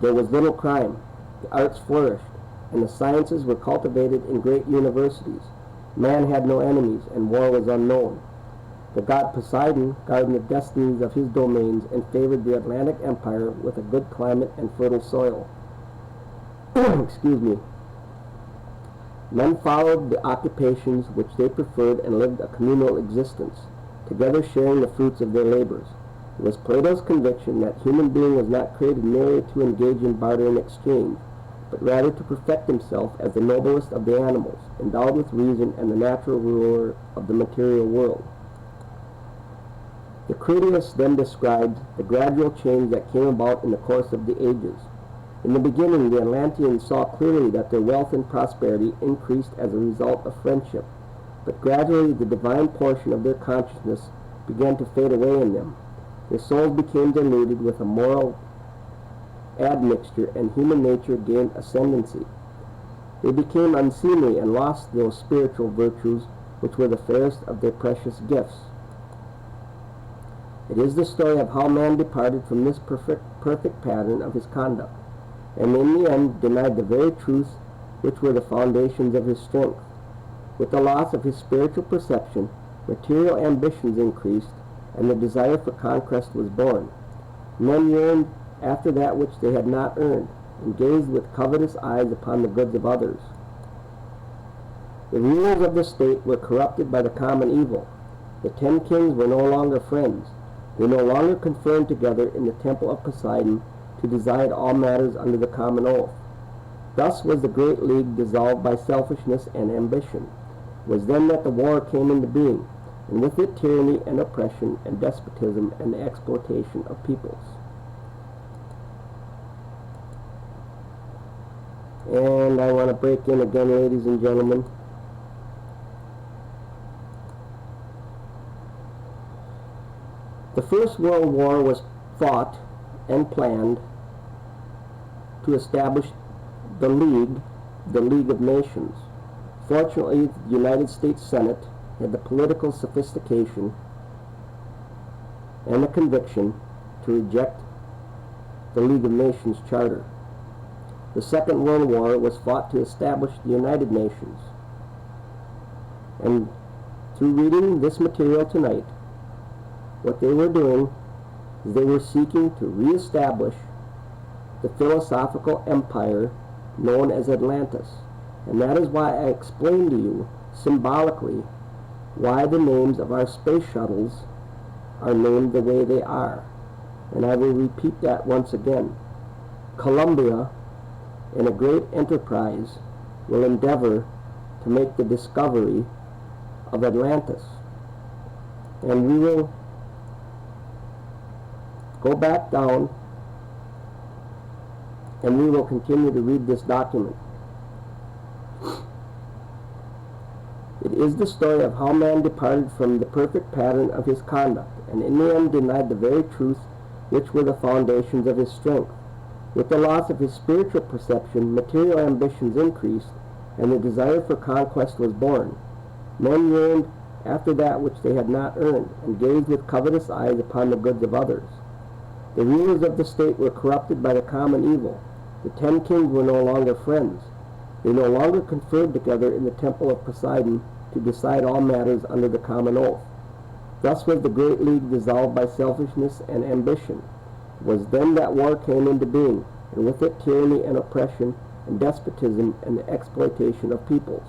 There was little crime, the arts flourished, and the sciences were cultivated in great universities. Man had no enemies, and war was unknown. The god Poseidon guarded the destinies of his domains and favored the Atlantic Empire with a good climate and fertile soil. Excuse me. Men followed the occupations which they preferred and lived a communal existence, together sharing the fruits of their labors. It was Plato's conviction that human being was not created merely to engage in barter and exchange, but rather to perfect himself as the noblest of the animals, endowed with reason and the natural ruler of the material world. The Critias then described the gradual change that came about in the course of the ages. In the beginning, the Atlanteans saw clearly that their wealth and prosperity increased as a result of friendship, but gradually the divine portion of their consciousness began to fade away in them. Their souls became diluted with a moral admixture, and human nature gained ascendancy. They became unseemly and lost those spiritual virtues which were the fairest of their precious gifts. It is the story of how man departed from this perfect pattern of his conduct, and in the end denied the very truths which were the foundations of his strength. With the loss of his spiritual perception, material ambitions increased, and the desire for conquest was born. Men yearned after that which they had not earned, and gazed with covetous eyes upon the goods of others. The rulers of the state were corrupted by the common evil. The 10 kings were no longer friends. They no longer confirmed together in the temple of Poseidon to decide all matters under the common oath. Thus was the great league dissolved by selfishness and ambition. It was then that the war came into being, and with it tyranny and oppression and despotism and the exploitation of peoples. And I want to break in again, ladies and gentlemen. The First World War was fought and planned to establish the League of Nations. Fortunately, the United States Senate had the political sophistication and the conviction to reject the League of Nations charter. The Second World War was fought to establish the United Nations. And through reading this material tonight, what they were doing is they were seeking to reestablish the philosophical empire known as Atlantis. And that is why I explained to you symbolically why the names of our space shuttles are named the way they are. And I will repeat that once again. Columbia, in a great enterprise, will endeavor to make the discovery of Atlantis. And we will go back down and we will continue to read this document. It is the story of how man departed from the perfect pattern of his conduct, and in the end denied the very truth which were the foundations of his strength. With the loss of his spiritual perception, material ambitions increased, and the desire for conquest was born. Men yearned after that which they had not earned, and gazed with covetous eyes upon the goods of others. The rulers of the state were corrupted by the common evil. The 10 kings were no longer friends. They no longer conferred together in the temple of Poseidon to decide all matters under the common oath. Thus was the great league dissolved by selfishness and ambition. It was then that war came into being, and with it tyranny and oppression and despotism and the exploitation of peoples.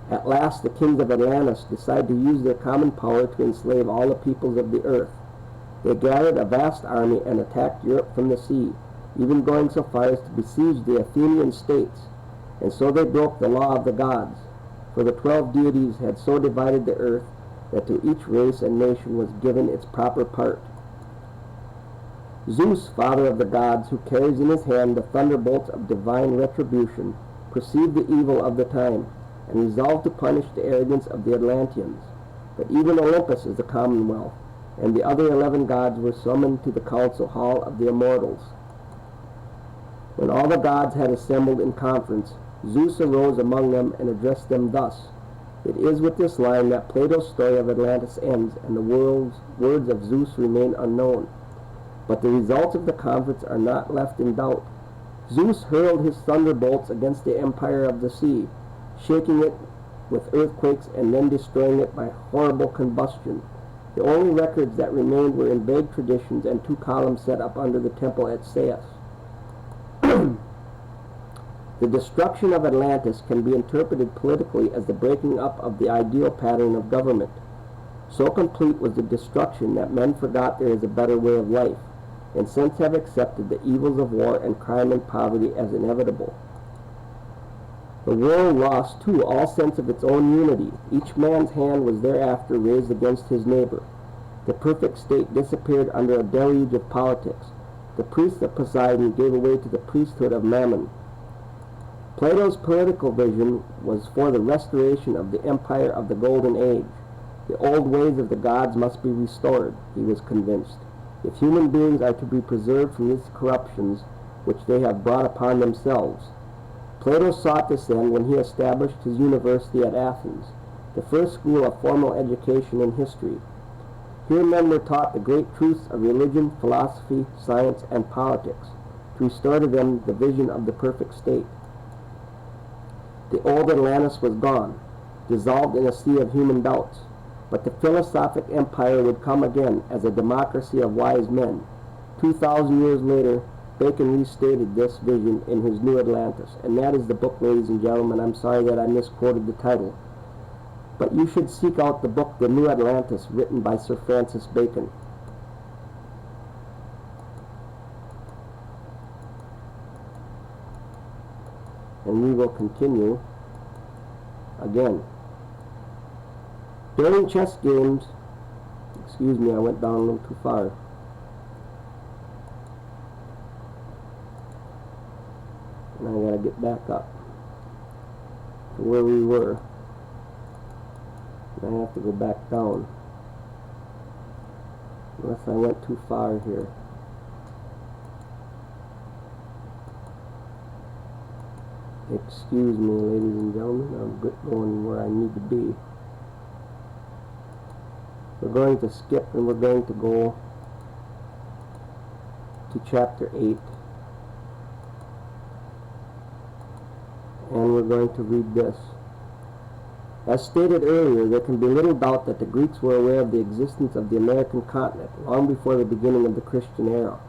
At last the kings of Atlantis decided to use their common power to enslave all the peoples of the earth. They gathered a vast army and attacked Europe from the sea, even going so far as to besiege the Athenian states, and so they broke the law of the gods. For the 12 deities had so divided the earth that to each race and nation was given its proper part. Zeus, father of the gods, who carries in his hand the thunderbolts of divine retribution, perceived the evil of the time, and resolved to punish the arrogance of the Atlanteans. But even Olympus is the commonwealth, and the other 11 gods were summoned to the council hall of the immortals. When all the gods had assembled in conference, Zeus arose among them and addressed them thus. It is with this line that Plato's story of Atlantis ends, and the words of Zeus remain unknown. But the results of the conference are not left in doubt. Zeus hurled his thunderbolts against the empire of the sea, shaking it with earthquakes and then destroying it by horrible combustion. The only records that remained were in vague traditions and 2 columns set up under the temple at Sais. The destruction of Atlantis can be interpreted politically as the breaking up of the ideal pattern of government. So complete was the destruction that men forgot there is a better way of life, and since have accepted the evils of war and crime and poverty as inevitable. The world lost, too, all sense of its own unity. Each man's hand was thereafter raised against his neighbor. The perfect state disappeared under a deluge of politics. The priests of Poseidon gave way to the priesthood of Mammon. Plato's political vision was for the restoration of the empire of the Golden Age. The old ways of the gods must be restored, he was convinced, if human beings are to be preserved from these corruptions which they have brought upon themselves. Plato sought this end when he established his university at Athens, the first school of formal education in history. Here men were taught the great truths of religion, philosophy, science, and politics, to restore to them the vision of the perfect state. The old Atlantis was gone, dissolved in a sea of human doubts, but the philosophic empire would come again as a democracy of wise men. 2,000 years later, Bacon restated this vision in his New Atlantis, and that is the book, ladies and gentlemen. I'm sorry that I misquoted the title, but you should seek out the book, The New Atlantis, written by Sir Francis Bacon. And we will continue again. During chess games, excuse me, I went down a little too far. And I gotta get back up to where we were. And I have to go back down, unless I went too far here. Excuse me, ladies and gentlemen, I'm going where I need to be. We're going to skip and we're going to go to chapter 8. and we're going to read this. As stated earlier, there can be little doubt that the Greeks were aware of the existence of the American continent long before the beginning of the Christian era.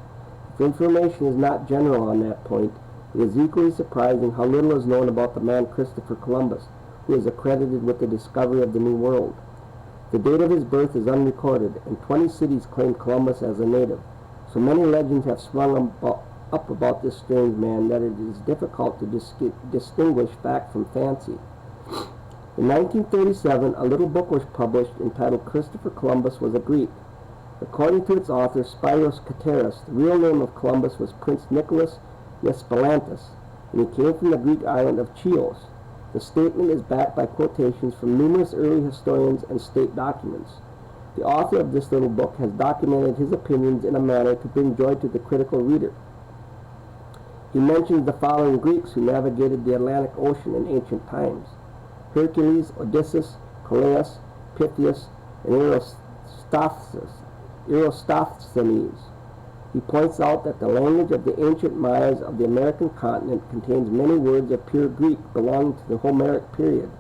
If information is not general on that point, it is equally surprising how little is known about the man Christopher Columbus, who is accredited with the discovery of the New World. The date of his birth is unrecorded, and 20 cities claim Columbus as a native. So many legends have sprung up about this strange man that it is difficult to distinguish fact from fancy. In 1937, a little book was published entitled Christopher Columbus Was a Greek. According to its author, Spiros Kateras, the real name of Columbus was Prince Nicholas Yespelantis, and he came from the Greek island of Chios. The statement is backed by quotations from numerous early historians and state documents. The author of this little book has documented his opinions in a manner to bring joy to the critical reader. He mentions the following Greeks who navigated the Atlantic Ocean in ancient times: Hercules, Odysseus, Calais, Pythias, and Eratosthenes. He points out that the language of the ancient Mayas of the American continent contains many words of pure Greek belonging to the Homeric period,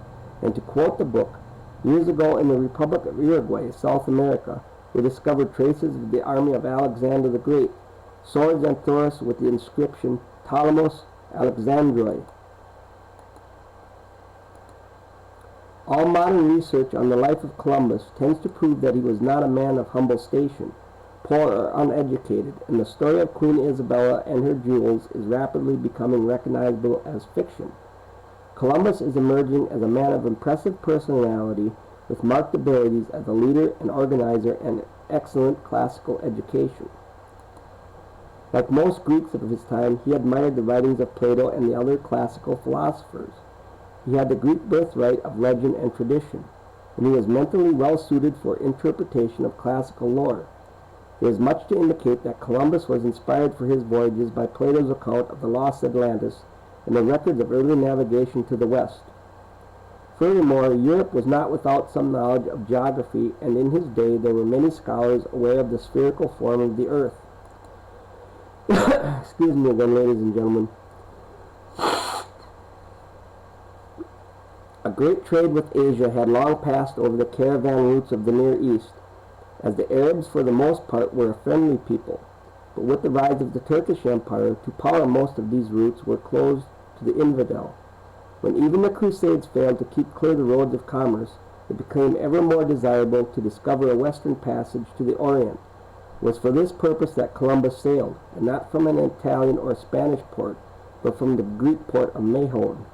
and to quote the book, years ago in the Republic of Uruguay, South America, were discovered traces of the army of Alexander the Great, swords and thoros with the inscription Ptolemos Alexandroi. All modern research on the life of Columbus tends to prove that he was not a man of humble station, poor or uneducated, and the story of Queen Isabella and her jewels is rapidly becoming recognizable as fiction. Columbus is emerging as a man of impressive personality with marked abilities as a leader and organizer and excellent classical education. Like most Greeks of his time, he admired the writings of Plato and the other classical philosophers. He had the Greek birthright of legend and tradition, and he was mentally well suited for interpretation of classical lore. There is much to indicate that Columbus was inspired for his voyages by Plato's account of the lost Atlantis and the records of early navigation to the west. Furthermore, Europe was not without some knowledge of geography, and in his day there were many scholars aware of the spherical form of the earth. Excuse me again, ladies and gentlemen. A great trade with Asia had long passed over the caravan routes of the Near East, as the Arabs for the most part were a friendly people, but with the rise of the Turkish Empire to power most of these routes were closed to the infidel. When even the Crusades failed to keep clear the roads of commerce, it became ever more desirable to discover a western passage to the Orient. It was for this purpose that Columbus sailed, and not from an Italian or Spanish port, but from the Greek port of Mahon.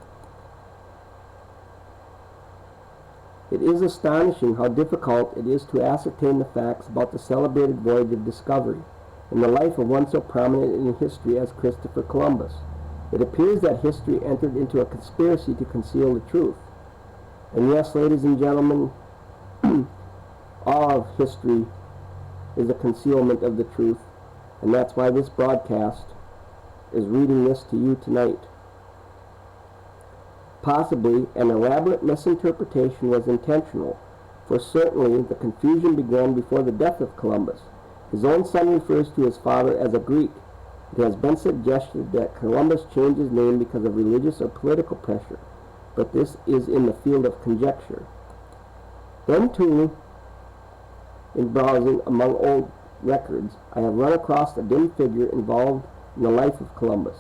It is astonishing how difficult it is to ascertain the facts about the celebrated voyage of discovery and the life of one so prominent in history as Christopher Columbus. It appears that history entered into a conspiracy to conceal the truth. And yes, ladies and gentlemen, all of history is a concealment of the truth, and that's why this broadcast is reading this to you tonight. Possibly an elaborate misinterpretation was intentional, for certainly the confusion began before the death of Columbus. His own son refers to his father as a Greek. It has been suggested that Columbus changed his name because of religious or political pressure, but this is in the field of conjecture. Then too, in browsing among old records, I have run across a dim figure involved in the life of Columbus,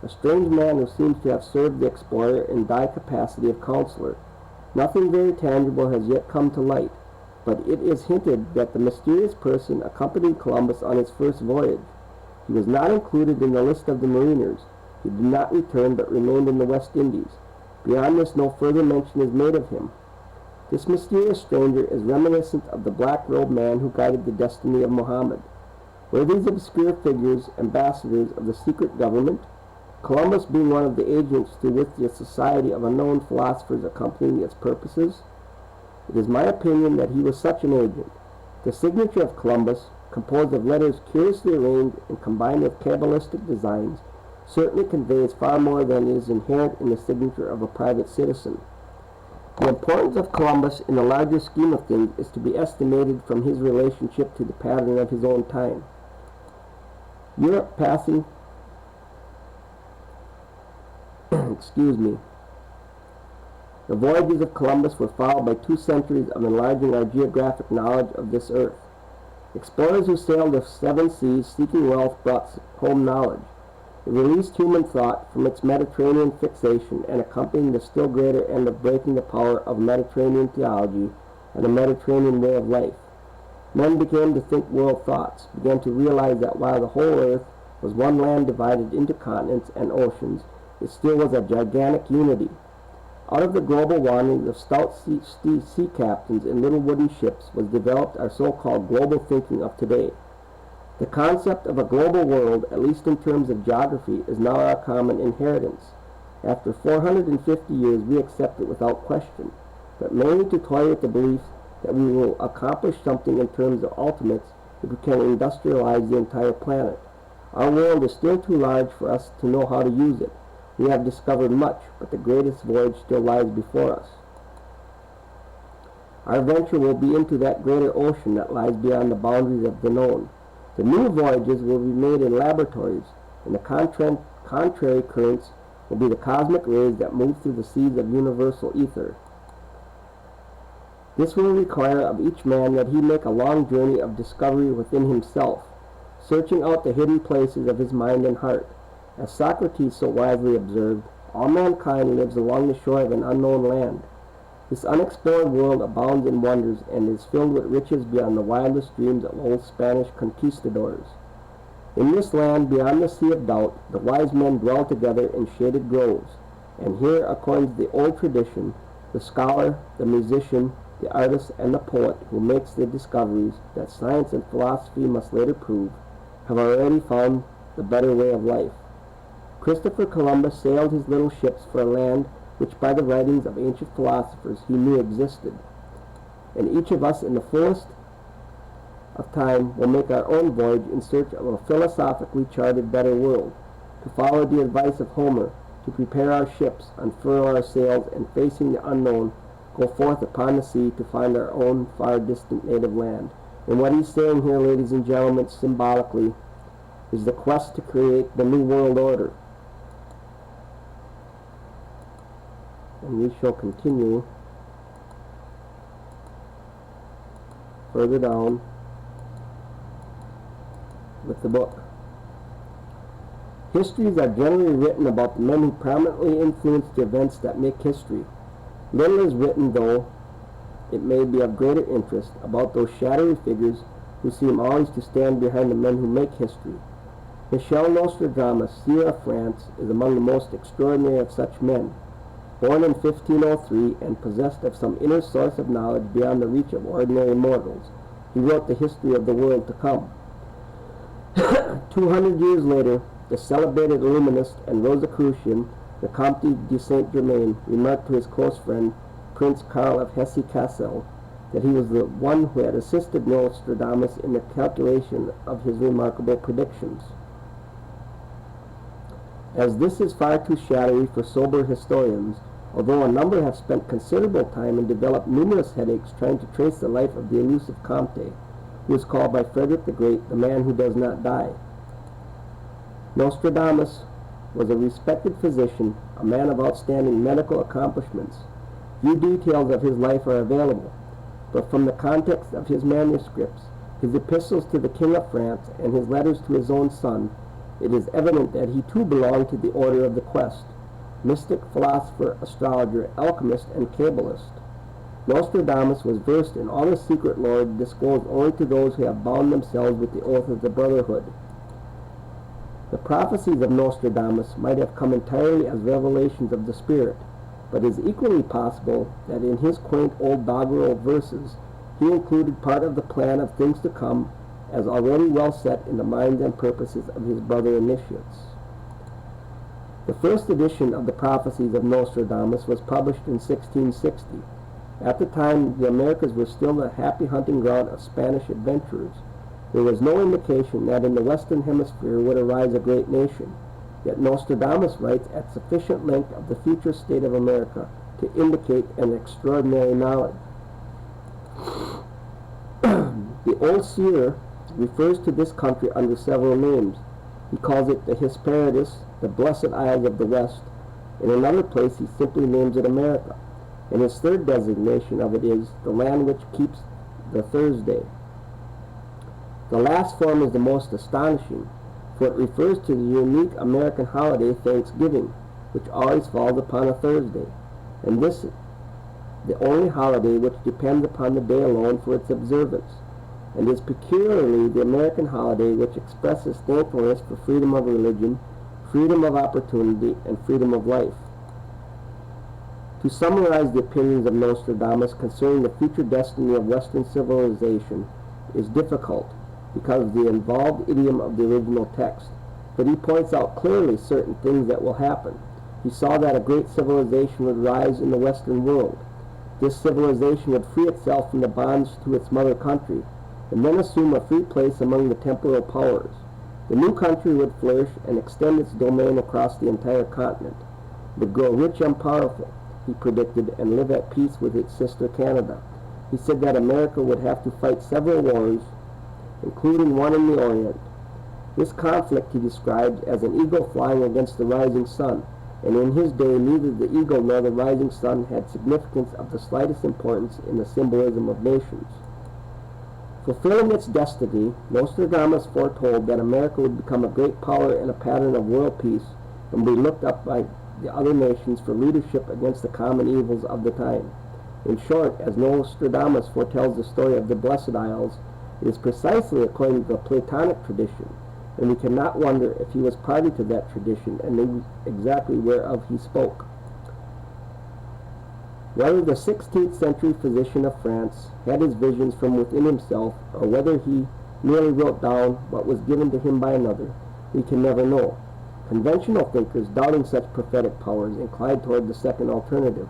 a strange man who seems to have served the explorer in die capacity of counselor. Nothing very tangible has yet come to light, but it is hinted that the mysterious person accompanied Columbus on his first voyage. He was not included in the list of the mariners. He did not return but remained in the West Indies. Beyond this, no further mention is made of him. This mysterious stranger is reminiscent of the black-robed man who guided the destiny of Muhammad. Were these obscure figures ambassadors of the secret government? Columbus being one of the agents through which the society of unknown philosophers accompanying its purposes? It is my opinion that he was such an agent. The signature of Columbus, composed of letters curiously arranged and combined with cabalistic designs, certainly conveys far more than is inherent in the signature of a private citizen. The importance of Columbus in the larger scheme of things is to be estimated from his relationship to the pattern of his own time. Europe passing The voyages of Columbus were followed by 2 centuries of enlarging our geographic knowledge of this earth. Explorers who sailed the 7 seas seeking wealth brought home knowledge. It released human thought from its Mediterranean fixation and accompanied the still greater end of breaking the power of Mediterranean theology and a Mediterranean way of life. Men began to think world thoughts, began to realize that while the whole earth was one land divided into continents and oceans, it still was a gigantic unity. Out of the global wanderings of stout sea captains in little wooden ships was developed our so-called global thinking of today. The concept of a global world, at least in terms of geography, is now our common inheritance. After 450 years, we accept it without question, but mainly to toy with the belief that we will accomplish something in terms of ultimates if we can industrialize the entire planet. Our world is still too large for us to know how to use it. We have discovered much, but the greatest voyage still lies before us. Our venture will be into that greater ocean that lies beyond the boundaries of the known. The new voyages will be made in laboratories, and the contrary currents will be the cosmic rays that move through the seas of universal ether. This will require of each man that he make a long journey of discovery within himself, searching out the hidden places of his mind and heart. As Socrates so wisely observed, all mankind lives along the shore of an unknown land. This unexplored world abounds in wonders and is filled with riches beyond the wildest dreams of old Spanish conquistadors. In this land, beyond the sea of doubt, the wise men dwell together in shaded groves, and here, according to the old tradition, the scholar, the musician, the artist, and the poet who makes the discoveries that science and philosophy must later prove, have already found the better way of life. Christopher Columbus sailed his little ships for a land which by the writings of ancient philosophers he knew existed. And each of us in the fullest of time will make our own voyage in search of a philosophically charted better world, to follow the advice of Homer, to prepare our ships, unfurl our sails, and facing the unknown, go forth upon the sea to find our own far distant native land. And what he's saying here, ladies and gentlemen, symbolically, is the quest to create the new world order. And we shall continue further down with the book. Histories are generally written about the men who prominently influenced the events that make history. Little is written, though it may be of greater interest, about those shadowy figures who seem always to stand behind the men who make history. Michel Nostradamus, seer of France, is among the most extraordinary of such men. Born in 1503 and possessed of some inner source of knowledge beyond the reach of ordinary mortals, he wrote the history of the world to come. 200 years later, the celebrated Illuminist and Rosicrucian, the Comte de Saint-Germain, remarked to his close friend, Prince Karl of Hesse-Kassel, that he was the one who had assisted Nostradamus in the calculation of his remarkable predictions. As this is far too shadowy for sober historians, although a number have spent considerable time and developed numerous headaches trying to trace the life of the elusive Comte, who is called by Frederick the Great the man who does not die. Nostradamus was a respected physician, a man of outstanding medical accomplishments. Few details of his life are available, but from the context of his manuscripts, his epistles to the King of France, and his letters to his own son, it is evident that he too belonged to the order of the quest, mystic, philosopher, astrologer, alchemist, and Kabbalist. Nostradamus was versed in all the secret lore disclosed only to those who have bound themselves with the oath of the Brotherhood. The prophecies of Nostradamus might have come entirely as revelations of the Spirit, but it is equally possible that in his quaint old doggerel verses he included part of the plan of things to come as already well set in the minds and purposes of his brother initiates. The first edition of the prophecies of Nostradamus was published in 1660. At the time, the Americas were still the happy hunting ground of Spanish adventurers. There was no indication that in the Western Hemisphere would arise a great nation, yet Nostradamus writes at sufficient length of the future state of America to indicate an extraordinary knowledge. The old seer refers to this country under several names. He calls it the Hesperides, the Blessed Isles of the West. In another place he simply names it America. and his third designation of it is the land which keeps the Thursday. The last form is the most astonishing, for it refers to the unique American holiday Thanksgiving, which always falls upon a Thursday, and this is the only holiday which depends upon the day alone for its observance, and is peculiarly the American holiday which expresses thankfulness for freedom of religion, freedom of opportunity, and freedom of life. To summarize the opinions of Nostradamus concerning the future destiny of Western civilization is difficult because of the involved idiom of the original text, but he points out clearly certain things that will happen. He saw that a great civilization would rise in the Western world. This civilization would free itself from the bonds to its mother country, and then assume a free place among the temporal powers. The new country would flourish and extend its domain across the entire continent. It would grow rich and powerful, he predicted, and live at peace with its sister Canada. He said that America would have to fight several wars, including one in the Orient. This conflict he described as an eagle flying against the rising sun, and in his day neither the eagle nor the rising sun had significance of the slightest importance in the symbolism of nations. Fulfilling its destiny, Nostradamus foretold that America would become a great power and a pattern of world peace and be looked up by the other nations for leadership against the common evils of the time. In short, as Nostradamus foretells the story of the Blessed Isles, it is precisely according to the Platonic tradition, and we cannot wonder if he was party to that tradition and knew exactly whereof he spoke. Whether the 16th century physician of France had his visions from within himself, or whether he merely wrote down what was given to him by another, we can never know. Conventional thinkers, doubting such prophetic powers, incline toward the second alternative,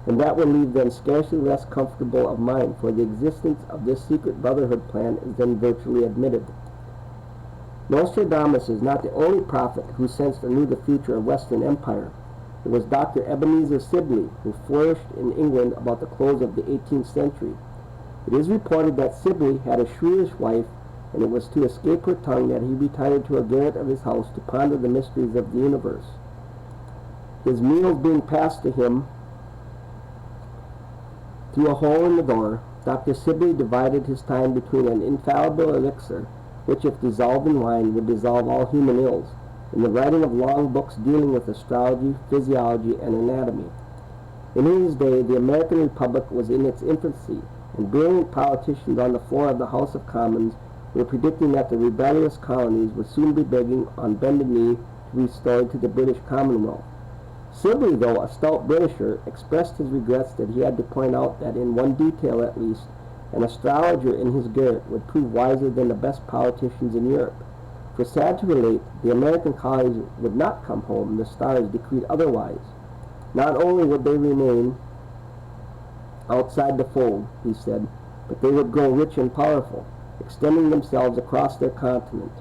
and that will leave them scarcely less comfortable of mind, for the existence of this secret brotherhood plan is then virtually admitted. Nostradamus is not the only prophet who sensed anew the future of Western Empire. It was Dr. Ebenezer Sibley who flourished in England about the close of the 18th century. It is reported that Sibley had a shrewish wife, and it was to escape her tongue that he retired to a garret of his house to ponder the mysteries of the universe. His meals being passed to him through a hole in the door, Dr. Sibley divided his time between an infallible elixir, which if dissolved in wine would dissolve all human ills, and the writing of long books dealing with astrology, physiology, and anatomy. In his day, the American Republic was in its infancy, and brilliant politicians on the floor of the House of Commons were predicting that the rebellious colonies would soon be begging on bended knee to be restored to the British Commonwealth. Sibley, though a stout Britisher, expressed his regrets that he had to point out that in one detail at least, an astrologer in his garret would prove wiser than the best politicians in Europe. For sad to relate, the American colonies would not come home, the stars decreed otherwise. Not only would they remain outside the fold, he said, but they would grow rich and powerful, extending themselves across their continent.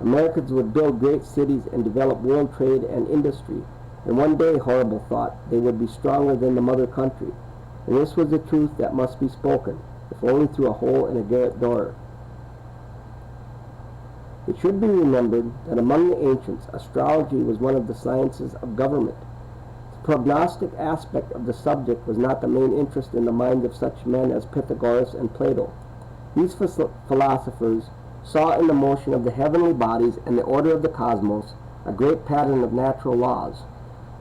Americans would build great cities and develop world trade and industry, and one day, horrible thought, they would be stronger than the mother country. And this was the truth that must be spoken, if only through a hole in a garret door. It should be remembered that among the ancients, astrology was one of the sciences of government. The prognostic aspect of the subject was not the main interest in the minds of such men as Pythagoras and Plato. These philosophers saw in the motion of the heavenly bodies and the order of the cosmos a great pattern of natural laws.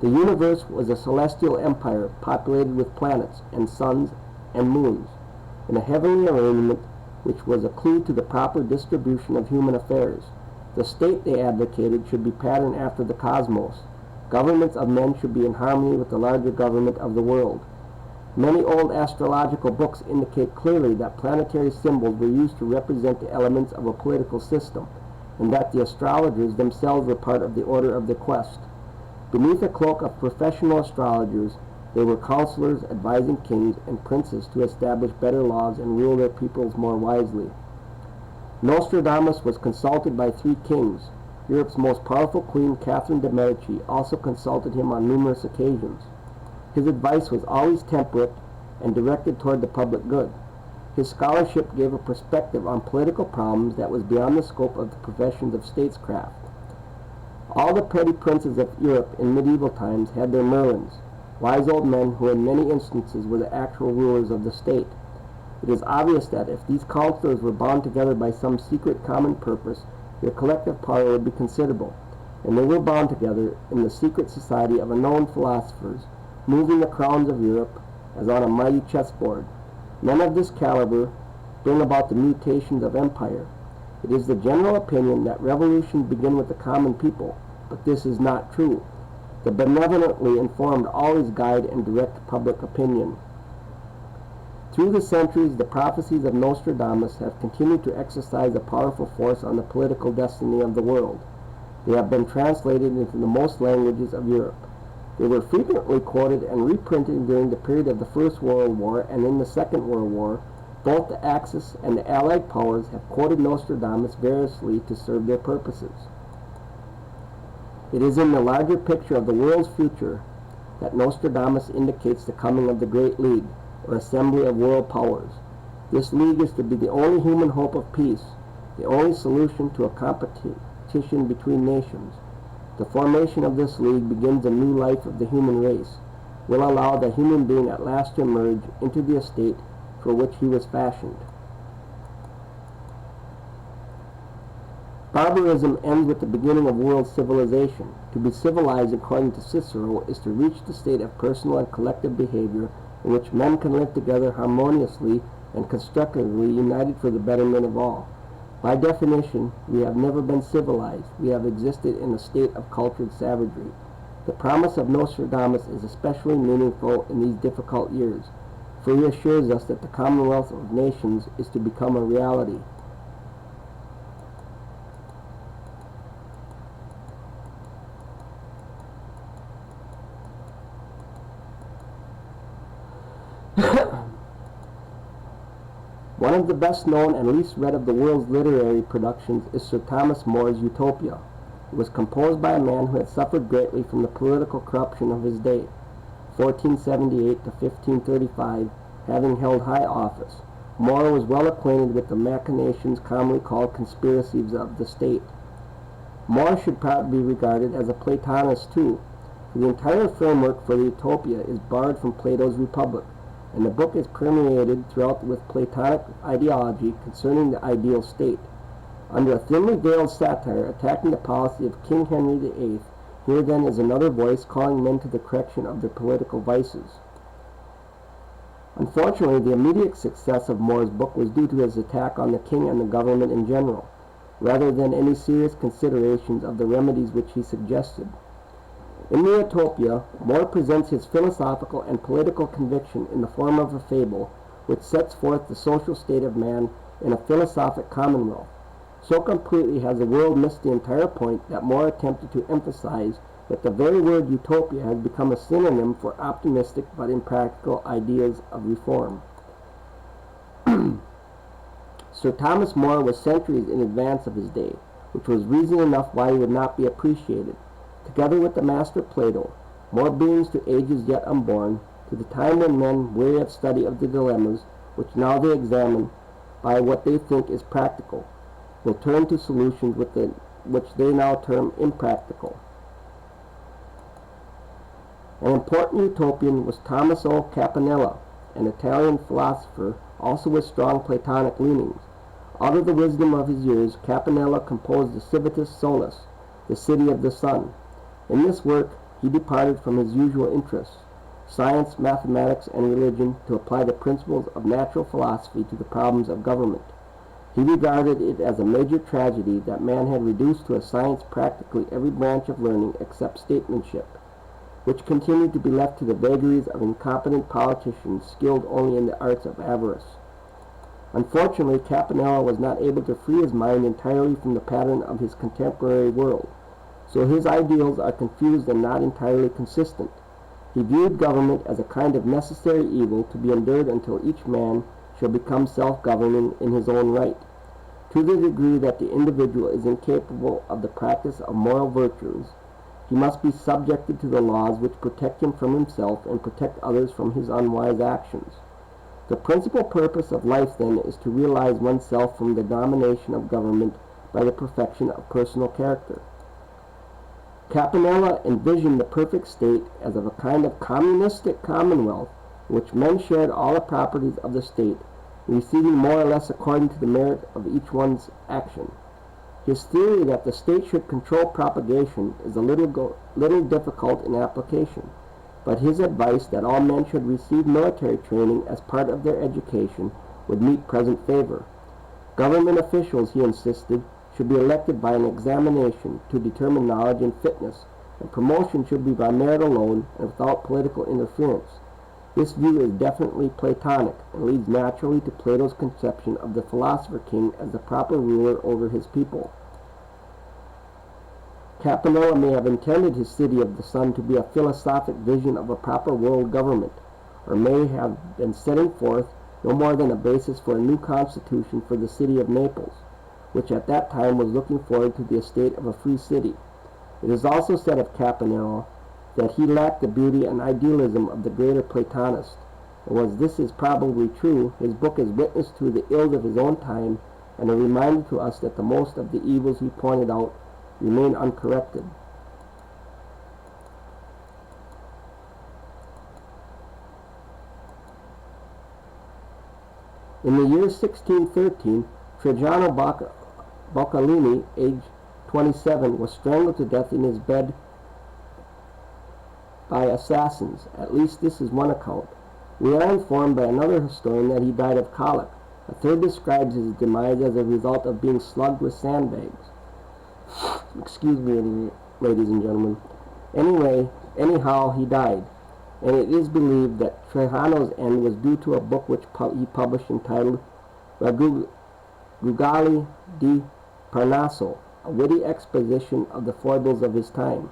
The universe was a celestial empire populated with planets and suns and moons, in a heavenly arrangement which was a clue to the proper distribution of human affairs. The state, they advocated, should be patterned after the cosmos. Governments of men should be in harmony with the larger government of the world. Many old astrological books indicate clearly that planetary symbols were used to represent the elements of a political system, and that the astrologers themselves were part of the order of the quest. Beneath a cloak of professional astrologers, they were counselors advising kings and princes to establish better laws and rule their peoples more wisely. Nostradamus was consulted by 3 kings. Europe's most powerful queen, Catherine de' Medici, also consulted him on numerous occasions. His advice was always temperate and directed toward the public good. His scholarship gave a perspective on political problems that was beyond the scope of the professions of statescraft. All the petty princes of Europe in medieval times had their Merlins. wise old men who in many instances were the actual rulers of the state. It is obvious that if these counselors were bound together by some secret common purpose, their collective power would be considerable, and they were bound together in the secret society of unknown philosophers, moving the crowns of Europe as on a mighty chessboard. Men of this caliber bring about the mutations of empire. It is the general opinion that revolutions begin with the common people, but this is not true. The benevolently informed always guide and direct public opinion. Through the centuries, the prophecies of Nostradamus have continued to exercise a powerful force on the political destiny of the world. They have been translated into the most languages of Europe. They were frequently quoted and reprinted during the period of the First World War and in the Second World War. Both the Axis and the Allied powers have quoted Nostradamus variously to serve their purposes. It is in the larger picture of the world's future that Nostradamus indicates the coming of the Great League, or assembly of world powers. This league is to be the only human hope of peace, the only solution to a competition between nations. The formation of this league begins a new life of the human race, will allow the human being at last to emerge into the estate for which he was fashioned. Barbarism ends with the beginning of world civilization. To be civilized, according to Cicero, is to reach the state of personal and collective behavior in which men can live together harmoniously and constructively united for the betterment of all. By definition, we have never been civilized. We have existed in a state of cultured savagery. The promise of Nostradamus is especially meaningful in these difficult years, for he assures us that the Commonwealth of Nations is to become a reality. One of the best known and least read of the world's literary productions is Sir Thomas More's Utopia. It was composed by a man who had suffered greatly from the political corruption of his day, 1478 to 1535, having held high office. More was well acquainted with the machinations commonly called conspiracies of the state. More should probably be regarded as a Platonist too, for the entire framework for the Utopia is borrowed from Plato's Republic, and the book is permeated throughout with Platonic ideology concerning the ideal state. Under a thinly veiled satire attacking the policy of King Henry VIII, here then is another voice calling men to the correction of their political vices. Unfortunately, the immediate success of More's book was due to his attack on the king and the government in general, rather than any serious considerations of the remedies which he suggested. In the Utopia, More presents his philosophical and political conviction in the form of a fable which sets forth the social state of man in a philosophic commonwealth. So completely has the world missed the entire point that More attempted to emphasize that the very word utopia has become a synonym for optimistic but impractical ideas of reform. Sir Thomas More was centuries in advance of his day, which was reason enough why he would not be appreciated. Together with the master Plato, More beings to ages yet unborn, to the time when men, weary of study of the dilemmas which now they examine by what they think is practical, will turn to solutions which they now term impractical. An important utopian was Tommaso Campanella, an Italian philosopher, also with strong Platonic leanings. Out of the wisdom of his years, Campanella composed the Civitas Solis, the City of the Sun. In this work, he departed from his usual interests, science, mathematics, and religion, to apply the principles of natural philosophy to the problems of government. He regarded it as a major tragedy that man had reduced to a science practically every branch of learning except statesmanship, which continued to be left to the vagaries of incompetent politicians skilled only in the arts of avarice. Unfortunately, Campanella was not able to free his mind entirely from the pattern of his contemporary world, so his ideals are confused and not entirely consistent. He viewed government as a kind of necessary evil to be endured until each man shall become self-governing in his own right. To the degree that the individual is incapable of the practice of moral virtues, he must be subjected to the laws which protect him from himself and protect others from his unwise actions. The principal purpose of life, then, is to realize oneself from the domination of government by the perfection of personal character. Campanella envisioned the perfect state as of a kind of communistic commonwealth in which men shared all the properties of the state, receiving more or less according to the merit of each one's action. His theory that the state should control propagation is a little difficult in application, but his advice that all men should receive military training as part of their education would meet present favor. Government officials, he insisted, should be elected by an examination to determine knowledge and fitness, and promotion should be by merit alone and without political interference. This view is definitely Platonic and leads naturally to Plato's conception of the philosopher king as the proper ruler over his people. Campanella may have intended his city of the sun to be a philosophic vision of a proper world government, or may have been setting forth no more than a basis for a new constitution for the city of Naples, which at that time was looking forward to the estate of a free city. It is also said of Campanella that he lacked the beauty and idealism of the greater Platonist, and as this is probably true, his book is witness to the ills of his own time and a reminder to us that the most of the evils he pointed out remain uncorrected. In the year 1613, Trajano Boccalini, age 27, was strangled to death in his bed by assassins. At least this is one account. We are informed by another historian that he died of colic. A third describes his demise as a result of being slugged with sandbags. Excuse me, ladies and gentlemen. Anyhow, he died, and it is believed that Trajano's end was due to a book which he published entitled Gugali di Parnaso, a witty exposition of the foibles of his time.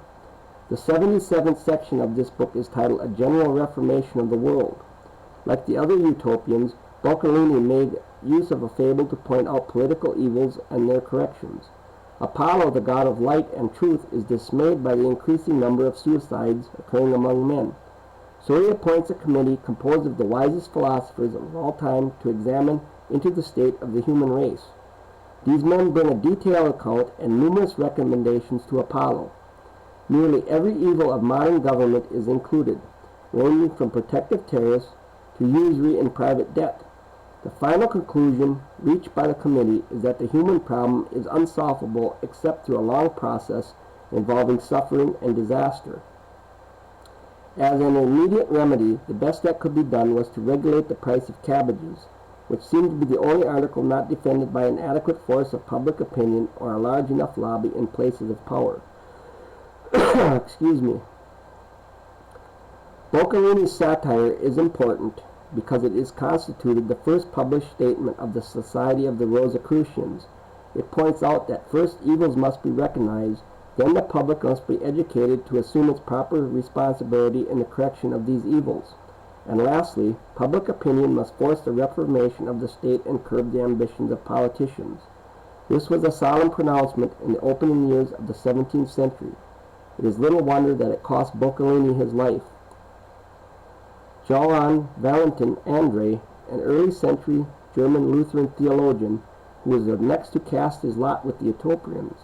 The 77th section of this book is titled A General Reformation of the World. Like the other utopians, Boccalini made use of a fable to point out political evils and their corrections. Apollo, the god of light and truth, is dismayed by the increasing number of suicides occurring among men. So he appoints a committee composed of the wisest philosophers of all time to examine into the state of the human race. These men bring a detailed account and numerous recommendations to Apollo. Nearly every evil of modern government is included, ranging from protective tariffs to usury and private debt. The final conclusion reached by the committee is that the human problem is unsolvable except through a long process involving suffering and disaster. As an immediate remedy, the best that could be done was to regulate the price of cabbages, which seemed to be the only article not defended by an adequate force of public opinion or a large enough lobby in places of power. Excuse me. Boccalini's satire is important because it is constituted the first published statement of the Society of the Rosicrucians. It points out that first evils must be recognized, then the public must be educated to assume its proper responsibility in the correction of these evils. And lastly, public opinion must force the reformation of the state and curb the ambitions of politicians. This was a solemn pronouncement in the opening years of the 17th century. It is little wonder that it cost Boccalini his life. Johann Valentin André, an early century German Lutheran theologian who was the next to cast his lot with the Utopians.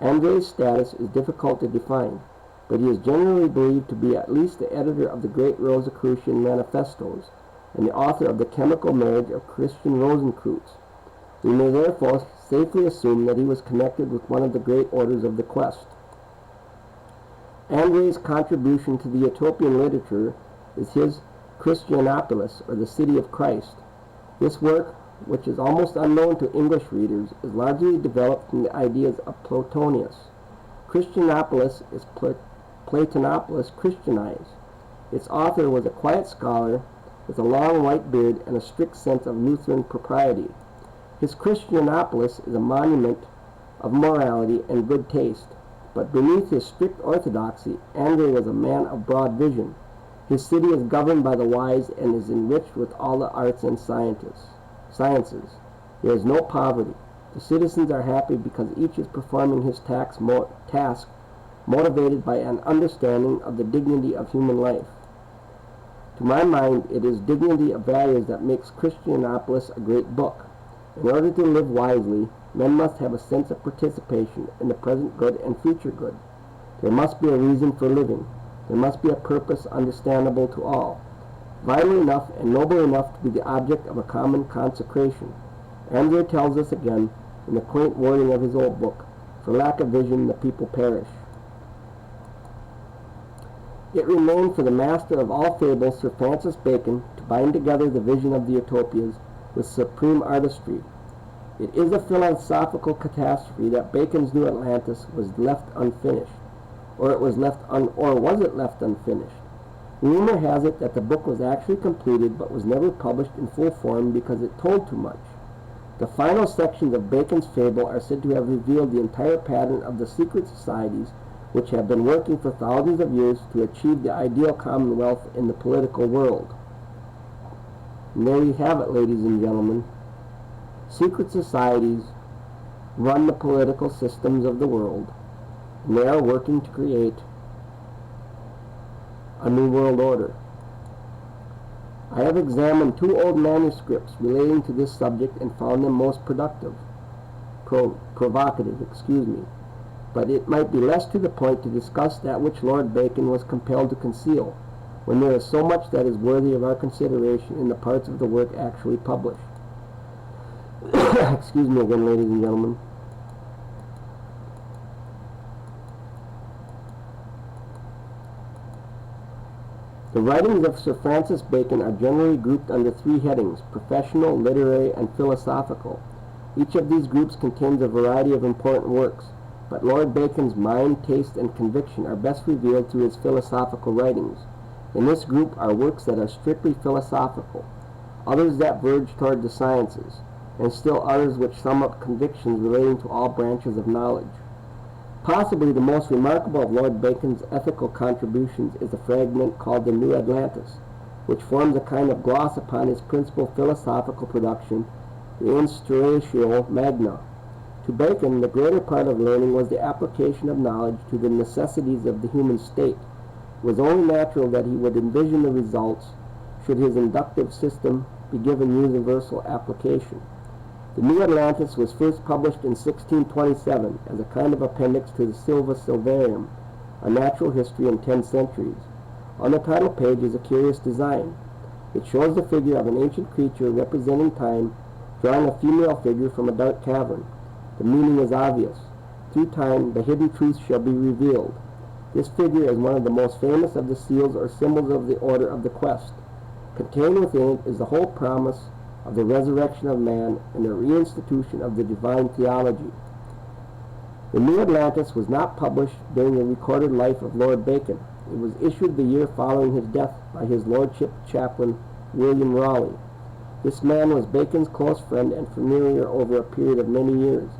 André's status is difficult to define, but he is generally believed to be at least the editor of the great Rosicrucian manifestos and the author of The Chemical Marriage of Christian Rosenkreuz. We may therefore safely assume that he was connected with one of the great orders of the Quest. André's contribution to the utopian literature is his Christianopolis, or the City of Christ. This work, which is almost unknown to English readers, is largely developed from the ideas of Plotinus. Christianopolis is Platonopolis Christianized. Its author was a quiet scholar with a long white beard and a strict sense of Lutheran propriety. His Christianopolis is a monument of morality and good taste, but beneath his strict orthodoxy, André was a man of broad vision. His city is governed by the wise and is enriched with all the arts and sciences. There is no poverty. The citizens are happy because each is performing his task motivated by an understanding of the dignity of human life. To my mind, it is dignity of values that makes Christianopolis a great book. In order to live wisely, men must have a sense of participation in the present good and future good. There must be a reason for living. There must be a purpose understandable to all, vital enough and noble enough to be the object of a common consecration. Andrew tells us again, in the quaint wording of his old book, "For lack of vision the people perish." It remained for the master of all fables, Sir Francis Bacon, to bind together the vision of the Utopias with supreme artistry. It is a philosophical catastrophe that Bacon's New Atlantis was left unfinished, or was it left unfinished? Rumor has it that the book was actually completed but was never published in full form because it told too much. The final sections of Bacon's fable are said to have revealed the entire pattern of the secret societies which have been working for thousands of years to achieve the ideal commonwealth in the political world. And there you have it, ladies and gentlemen. Secret societies run the political systems of the world, and they are working to create a new world order. I have examined 2 old manuscripts relating to this subject and found them most provocative, but it might be less to the point to discuss that which Lord Bacon was compelled to conceal, when there is so much that is worthy of our consideration in the parts of the work actually published. Excuse me again, ladies and gentlemen. The writings of Sir Francis Bacon are generally grouped under 3 headings: professional, literary, and philosophical. Each of these groups contains a variety of important works, but Lord Bacon's mind, taste, and conviction are best revealed through his philosophical writings. In this group are works that are strictly philosophical, others that verge toward the sciences, and still others which sum up convictions relating to all branches of knowledge. Possibly the most remarkable of Lord Bacon's ethical contributions is a fragment called The New Atlantis, which forms a kind of gloss upon his principal philosophical production, the Instauratio Magna. To Bacon, the greater part of learning was the application of knowledge to the necessities of the human state. It was only natural that he would envision the results should his inductive system be given universal application. The New Atlantis was first published in 1627 as a kind of appendix to the Silva Silvarium, a natural history in 10 centuries. On the title page is a curious design. It shows the figure of an ancient creature representing time, drawing a female figure from a dark cavern. The meaning is obvious. Through time, the hidden truth shall be revealed. This figure is one of the most famous of the seals or symbols of the Order of the Quest. Contained within it is the whole promise of the resurrection of man and the reinstitution of the divine theology. The New Atlantis was not published during the recorded life of Lord Bacon. It was issued the year following his death by his lordship chaplain, William Raleigh. This man was Bacon's close friend and familiar over a period of many years,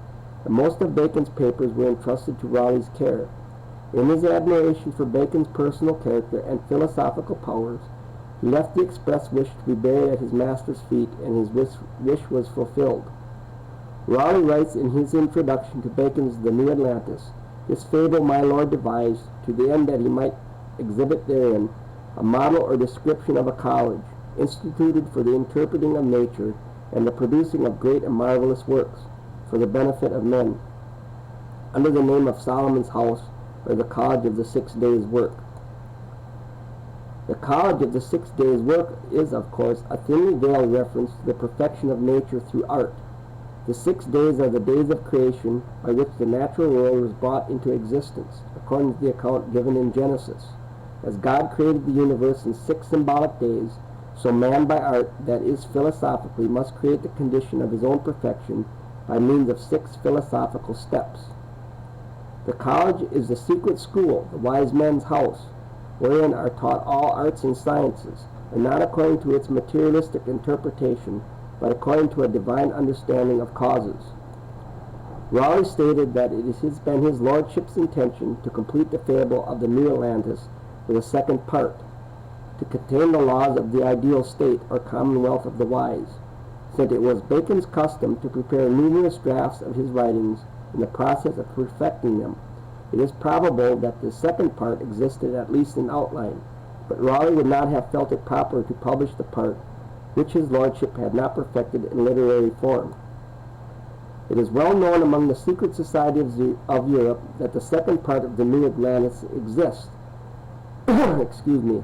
and most of Bacon's papers were entrusted to Raleigh's care. In his admiration for Bacon's personal character and philosophical powers, he left the express wish to be buried at his master's feet, and his wish was fulfilled. Raleigh writes in his introduction to Bacon's The New Atlantis, "This fable my lord devised, to the end that he might exhibit therein a model or description of a college, instituted for the interpreting of nature and the producing of great and marvelous works, for the benefit of men, under the name of Solomon's House, or the College of the 6 Days' Work." The College of the 6 Days' Work is, of course, a thinly veiled reference to the perfection of nature through art. The 6 days are the days of creation by which the natural world was brought into existence, according to the account given in Genesis. As God created the universe in 6 symbolic days, so man by art, that is philosophically, must create the condition of his own perfection by means of 6 philosophical steps. The college is the secret school, the wise men's house, wherein are taught all arts and sciences, and not according to its materialistic interpretation, but according to a divine understanding of causes. Raleigh stated that it has been his lordship's intention to complete the fable of the New Atlantis with a second part, to contain the laws of the ideal state or commonwealth of the wise, since it was Bacon's custom to prepare numerous drafts of his writings in the process of perfecting them. It is probable that the second part existed at least in outline, but Raleigh would not have felt it proper to publish the part which his lordship had not perfected in literary form. It is well known among the secret societies of Europe that the second part of the New Atlantis exists. Excuse me.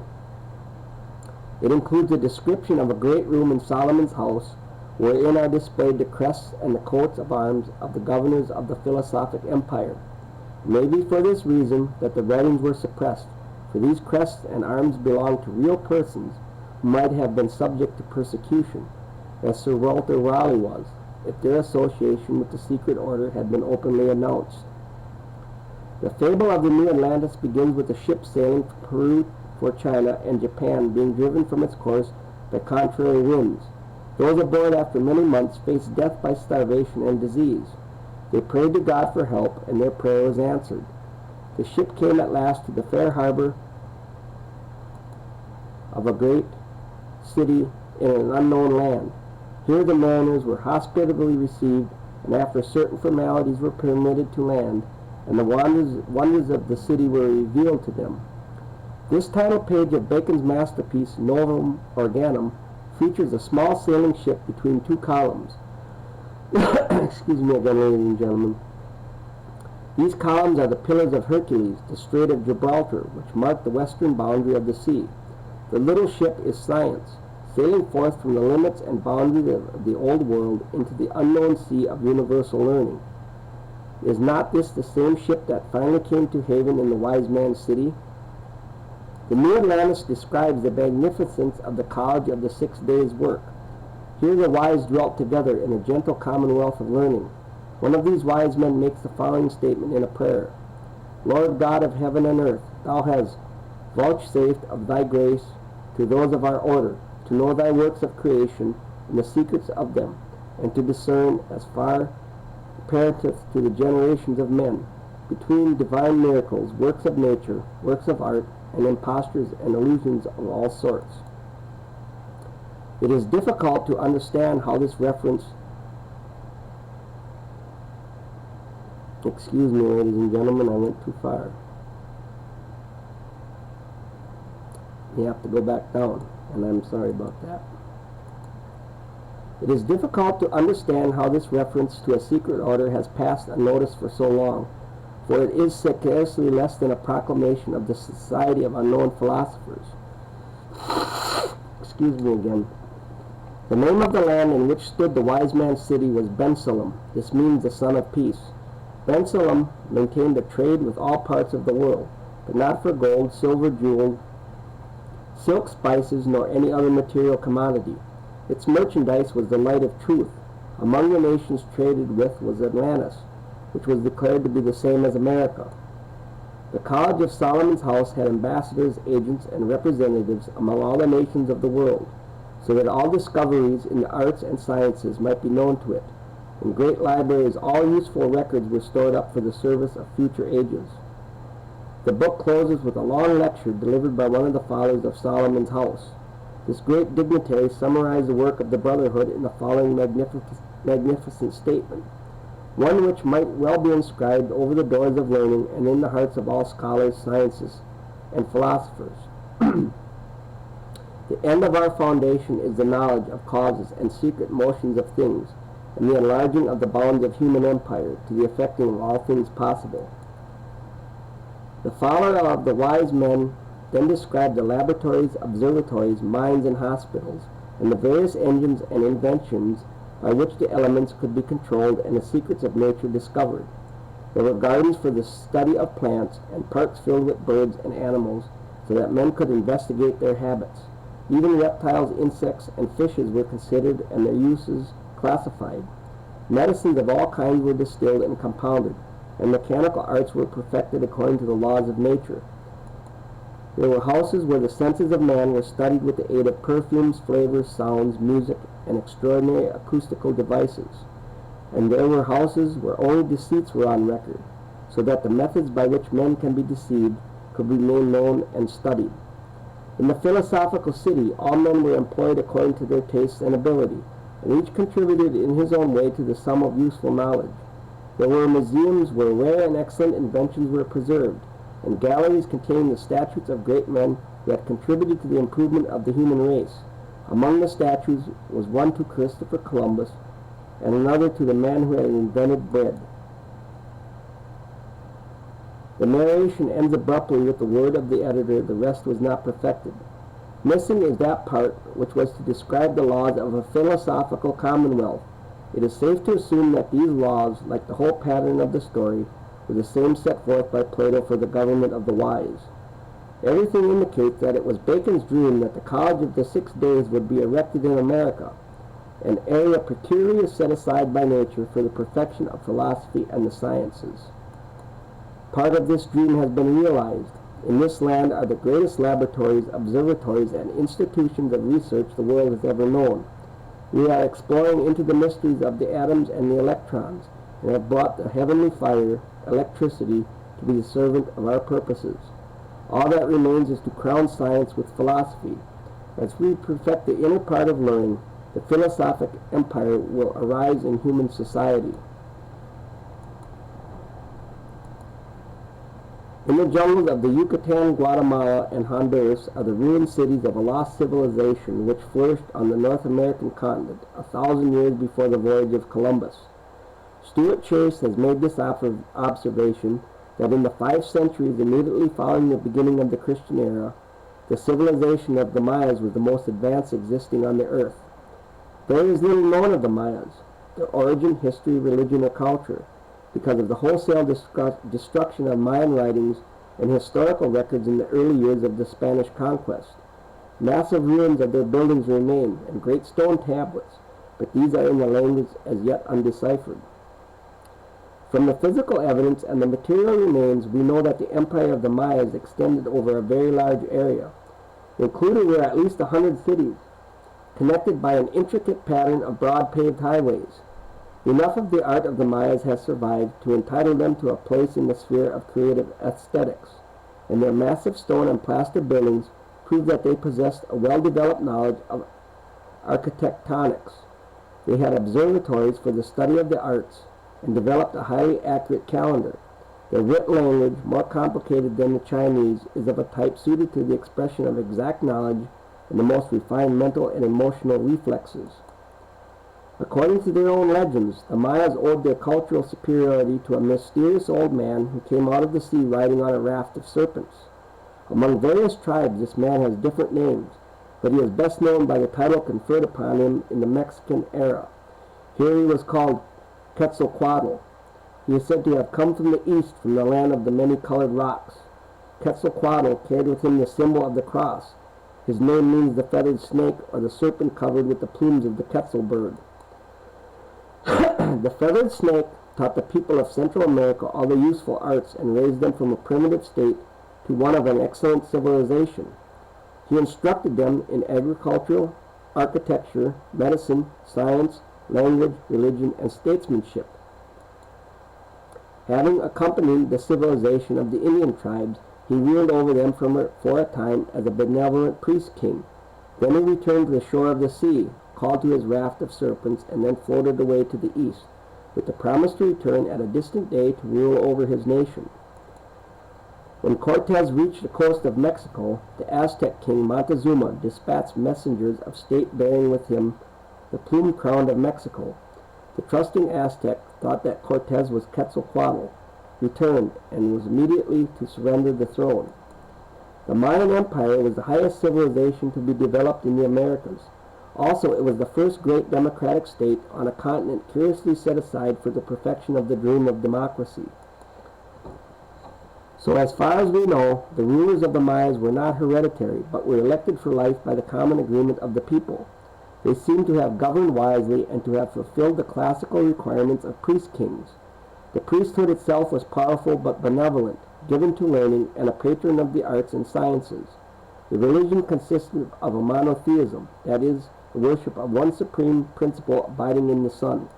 It includes a description of a great room in Solomon's house, wherein are displayed the crests and the coats of arms of the governors of the philosophic empire. It may be for this reason that the writings were suppressed, for these crests and arms belong to real persons who might have been subject to persecution, as Sir Walter Raleigh was, if their association with the secret order had been openly announced. The fable of the New Atlantis begins with a ship sailing from Peru for China and Japan being driven from its course by contrary winds. Those aboard after many months faced death by starvation and disease. They prayed to God for help, and their prayer was answered. The ship came at last to the fair harbor of a great city in an unknown land. Here the mariners were hospitably received, and after certain formalities were permitted to land, and the wonders of the city were revealed to them. This title page of Bacon's masterpiece, Novum Organum, features a small sailing ship between two columns. Excuse me again, ladies and gentlemen. These columns are the Pillars of Hercules, the Strait of Gibraltar, which mark the western boundary of the sea. The little ship is science, sailing forth from the limits and boundaries of the old world into the unknown sea of universal learning. Is not this the same ship that finally came to haven in the wise man's city? The New Atlantis describes the magnificence of the college of the 6 days' work. Here the wise dwelt together in a gentle commonwealth of learning. One of these wise men makes the following statement in a prayer. Lord God of heaven and earth, thou hast vouchsafed of thy grace to those of our order, to know thy works of creation and the secrets of them, and to discern, as far apparenteth to the generations of men, between divine miracles, works of nature, works of art, and impostures and illusions of all sorts. It is difficult to understand how this reference, excuse me, ladies and gentlemen, I went too far. You have to go back down, and I'm sorry about that. It is difficult to understand how this reference to a secret order has passed unnoticed for so long, for it is scarcely less than a proclamation of the Society of Unknown Philosophers. Excuse me again. The name of the land in which stood the wise man's city was Bensalem. This means the son of peace. Bensalem maintained a trade with all parts of the world, but not for gold, silver, jewels, silk, spices, nor any other material commodity. Its merchandise was the light of truth. Among the nations traded with was Atlantis, which was declared to be the same as America. The College of Solomon's House had ambassadors, agents, and representatives among all the nations of the world, so that all discoveries in the arts and sciences might be known to it. In great libraries all useful records were stored up for the service of future ages. The book closes with a long lecture delivered by one of the fathers of Solomon's House. This great dignitary summarized the work of the Brotherhood in the following magnificent statement, one which might well be inscribed over the doors of learning and in the hearts of all scholars, scientists, and philosophers. The end of our foundation is the knowledge of causes and secret motions of things, and the enlarging of the bounds of human empire to the effecting of all things possible. The follower of the wise men then described the laboratories, observatories, mines, and hospitals, and the various engines and inventions by which the elements could be controlled and the secrets of nature discovered. There were gardens for the study of plants, and parks filled with birds and animals, so that men could investigate their habits. Even reptiles, insects, and fishes were considered and their uses classified. Medicines of all kinds were distilled and compounded, and mechanical arts were perfected according to the laws of nature. There were houses where the senses of man were studied with the aid of perfumes, flavors, sounds, music, and extraordinary acoustical devices. And there were houses where only deceits were on record, so that the methods by which men can be deceived could be made known and studied. In the philosophical city, all men were employed according to their tastes and ability, and each contributed in his own way to the sum of useful knowledge. There were museums where rare and excellent inventions were preserved, and galleries containing the statues of great men who had contributed to the improvement of the human race. Among the statues was one to Christopher Columbus, and another to the man who had invented bread. The narration ends abruptly with the word of the editor, "The rest was not perfected." Missing is that part which was to describe the laws of a philosophical commonwealth. It is safe to assume that these laws, like the whole pattern of the story, were the same set forth by Plato for the government of the wise. Everything indicates that it was Bacon's dream that the College of the 6 Days would be erected in America, an area peculiarly set aside by nature for the perfection of philosophy and the sciences. Part of this dream has been realized. In this land are the greatest laboratories, observatories, and institutions of research the world has ever known. We are exploring into the mysteries of the atoms and the electrons, and have brought the heavenly fire, electricity, to be the servant of our purposes. All that remains is to crown science with philosophy. As we perfect the inner part of learning, the philosophic empire will arise in human society. In the jungles of the Yucatan, Guatemala, and Honduras are the ruined cities of a lost civilization which flourished on the North American continent 1,000 years before the voyage of Columbus. Stuart Chase has made this observation that in the 5 centuries immediately following the beginning of the Christian era, the civilization of the Mayas was the most advanced existing on the earth. There is little known of the Mayas, their origin, history, religion, or culture, because of the wholesale destruction of Mayan writings and historical records in the early years of the Spanish conquest. Massive ruins of their buildings remain, and great stone tablets, but these are in the language as yet undeciphered. From the physical evidence and the material remains, we know that the empire of the Mayas extended over a very large area. Included were at least 100 cities, connected by an intricate pattern of broad paved highways. Enough of the art of the Mayas has survived to entitle them to a place in the sphere of creative aesthetics, and their massive stone and plaster buildings prove that they possessed a well-developed knowledge of architectonics. They had observatories for the study of the arts, and developed a highly accurate calendar. Their written language, more complicated than the Chinese, is of a type suited to the expression of exact knowledge and the most refined mental and emotional reflexes. According to their own legends, the Mayas owed their cultural superiority to a mysterious old man who came out of the sea riding on a raft of serpents. Among various tribes, this man has different names, but he is best known by the title conferred upon him in the Mexican era. Here he was called Quetzalcoatl. He is said to have come from the east, from the land of the many-colored rocks. Quetzalcoatl carried with him the symbol of the cross. His name means the feathered snake, or the serpent covered with the plumes of the quetzal bird. The feathered snake taught the people of Central America all the useful arts and raised them from a primitive state to one of an excellent civilization. He instructed them in agriculture, architecture, medicine, science, language, religion, and statesmanship. Having accompanied the civilization of the Indian tribes, he ruled over them for a time as a benevolent priest-king. Then he returned to the shore of the sea, called to his raft of serpents, and then floated away to the east, with the promise to return at a distant day to rule over his nation. When Cortez reached the coast of Mexico, the Aztec king Montezuma dispatched messengers of state bearing with him the plumed crown of Mexico. The trusting Aztec thought that Cortez was Quetzalcoatl, returned, and was immediately to surrender the throne. The Mayan Empire was the highest civilization to be developed in the Americas. Also, it was the first great democratic state on a continent curiously set aside for the perfection of the dream of democracy. So as far as we know, the rulers of the Mayas were not hereditary, but were elected for life by the common agreement of the people. They seem to have governed wisely and to have fulfilled the classical requirements of priest-kings. The priesthood itself was powerful but benevolent, given to learning, and a patron of the arts and sciences. The religion consisted of a monotheism, that is, the worship of one supreme principle abiding in the sun.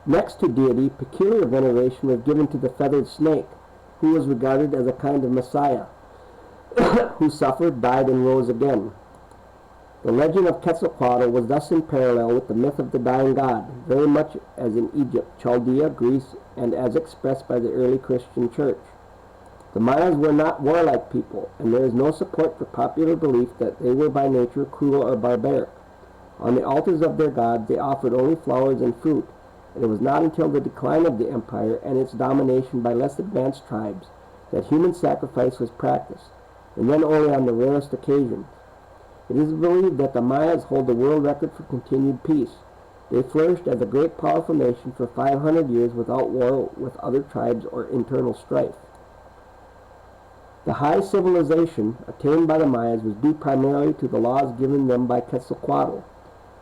Next to deity, peculiar veneration was given to the feathered snake, who was regarded as a kind of messiah, who suffered, died, and rose again. The legend of Quetzalcoatl was thus in parallel with the myth of the dying god, very much as in Egypt, Chaldea, Greece, and as expressed by the early Christian church. The Mayas were not warlike people, and there is no support for popular belief that they were by nature cruel or barbaric. On the altars of their gods they offered only flowers and fruit, and it was not until the decline of the empire and its domination by less advanced tribes that human sacrifice was practiced, and then only on the rarest occasions. It is believed that the Mayas hold the world record for continued peace. They flourished as a great powerful nation for 500 years without war with other tribes or internal strife. The high civilization attained by the Mayas was due primarily to the laws given them by Quetzalcoatl.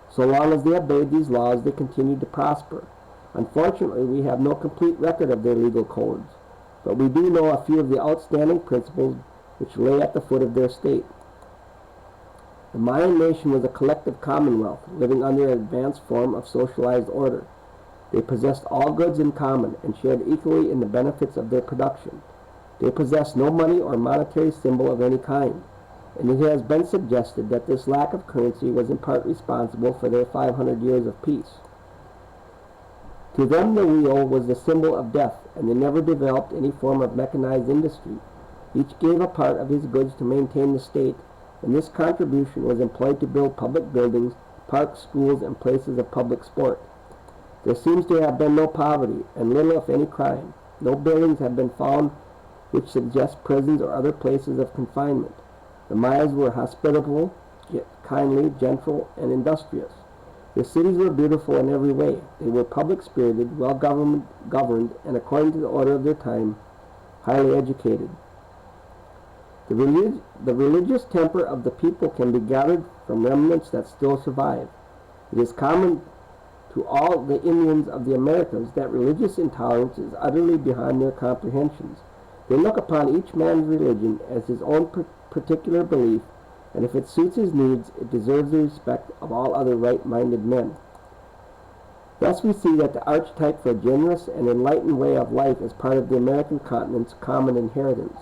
So long as they obeyed these laws, they continued to prosper. Unfortunately, we have no complete record of their legal codes, but we do know a few of the outstanding principles which lay at the foot of their state. The Mayan nation was a collective commonwealth, living under an advanced form of socialized order. They possessed all goods in common and shared equally in the benefits of their production. They possessed no money or monetary symbol of any kind, and it has been suggested that this lack of currency was in part responsible for their 500 years of peace. To them the wheel was the symbol of death, and they never developed any form of mechanized industry. Each gave a part of his goods to maintain the state, and this contribution was employed to build public buildings, parks, schools, and places of public sport. There seems to have been no poverty, and little if any crime. No buildings have been found which suggest prisons or other places of confinement. The Mayas were hospitable, yet kindly, gentle, and industrious. Their cities were beautiful in every way. They were public-spirited, well-governed, and according to the order of their time, highly educated. The religious temper of the people can be gathered from remnants that still survive. It is common to all the Indians of the Americas that religious intolerance is utterly beyond their comprehensions. They look upon each man's religion as his own particular belief, and if it suits his needs, it deserves the respect of all other right-minded men. Thus we see that the archetype for a generous and enlightened way of life is part of the American continent's common inheritance.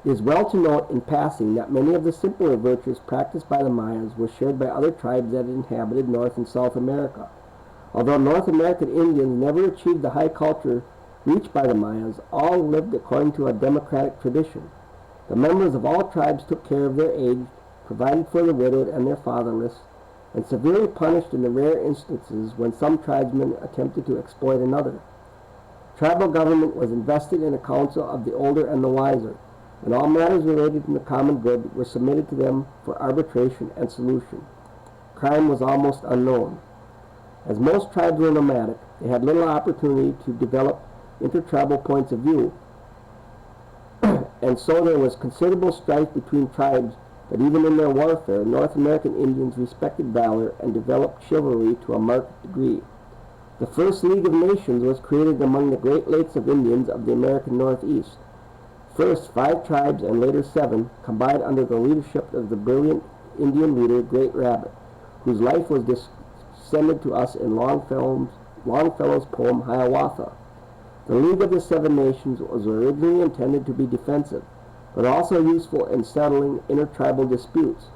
It is well to note in passing that many of the simpler virtues practiced by the Mayas were shared by other tribes that inhabited North and South America. Although North American Indians never achieved the high culture reached by the Mayas, all lived according to a democratic tradition. The members of all tribes took care of their aged, provided for the widowed and their fatherless, and severely punished in the rare instances when some tribesmen attempted to exploit another. Tribal government was invested in a council of the older and the wiser, and all matters related to the common good were submitted to them for arbitration and solution. Crime was almost unknown. As most tribes were nomadic, they had little opportunity to develop intertribal points of view, and so there was considerable strife between tribes, but even in their warfare, North American Indians respected valor and developed chivalry to a marked degree. The first League of Nations was created among the Great Lakes of Indians of the American Northeast. First, 5 tribes and later 7 combined under the leadership of the brilliant Indian leader Great Rabbit, whose life was descended to us in Longfellow's poem Hiawatha. The League of the Seven Nations was originally intended to be defensive, but also useful in settling intertribal disputes.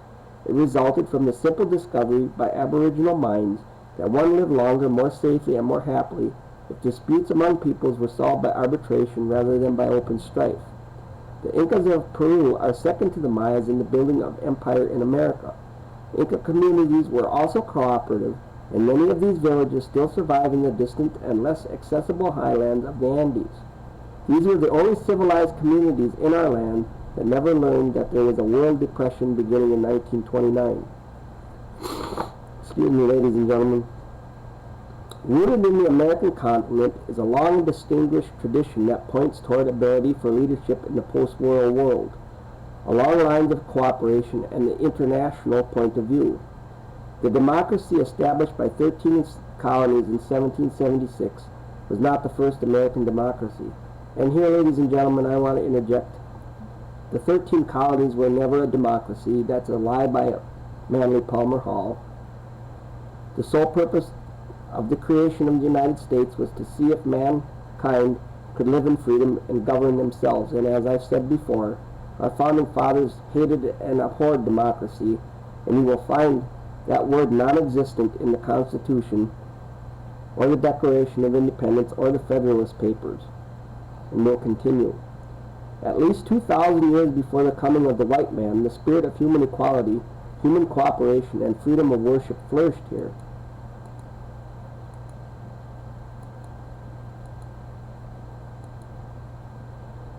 It resulted from the simple discovery by Aboriginal minds that one lived longer, more safely, and more happily if disputes among peoples were solved by arbitration rather than by open strife. The Incas of Peru are second to the Mayas in the building of empire in America. Inca communities were also cooperative, and many of these villages still survive in the distant and less accessible highlands of the Andes. These were the only civilized communities in our land that never learned that there was a world depression beginning in 1929. Excuse me, ladies and gentlemen. Rooted in the American continent is a long and distinguished tradition that points toward ability for leadership in the post-war world, along lines of cooperation and the international point of view. The democracy established by 13 colonies in 1776 was not the first American democracy. And here, ladies and gentlemen, I want to interject. The 13 colonies were never a democracy. That's a lie by Manly Palmer Hall. The sole purpose of the creation of the United States was to see if mankind could live in freedom and govern themselves. And as I've said before, our founding fathers hated and abhorred democracy, and you will find that word non-existent in the Constitution or the Declaration of Independence or the Federalist Papers. And we'll continue. At least 2,000 years before the coming of the white man, the spirit of human equality human cooperation and freedom of worship flourished here.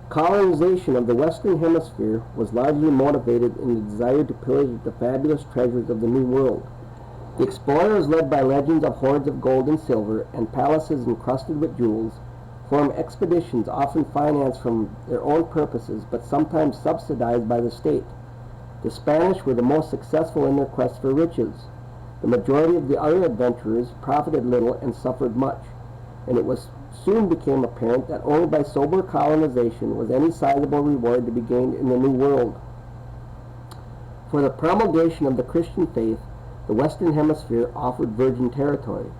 Colonization of the Western Hemisphere was largely motivated in the desire to pillage the fabulous treasures of the New World. The explorers, led by legends of hoards of gold and silver and palaces encrusted with jewels, formed expeditions often financed from their own purposes but sometimes subsidized by the state. The Spanish were the most successful in their quest for riches. The majority of the other adventurers profited little and suffered much, and it soon became apparent that only by sober colonization was any sizable reward to be gained in the New World. For the promulgation of the Christian faith, the Western Hemisphere offered virgin territory.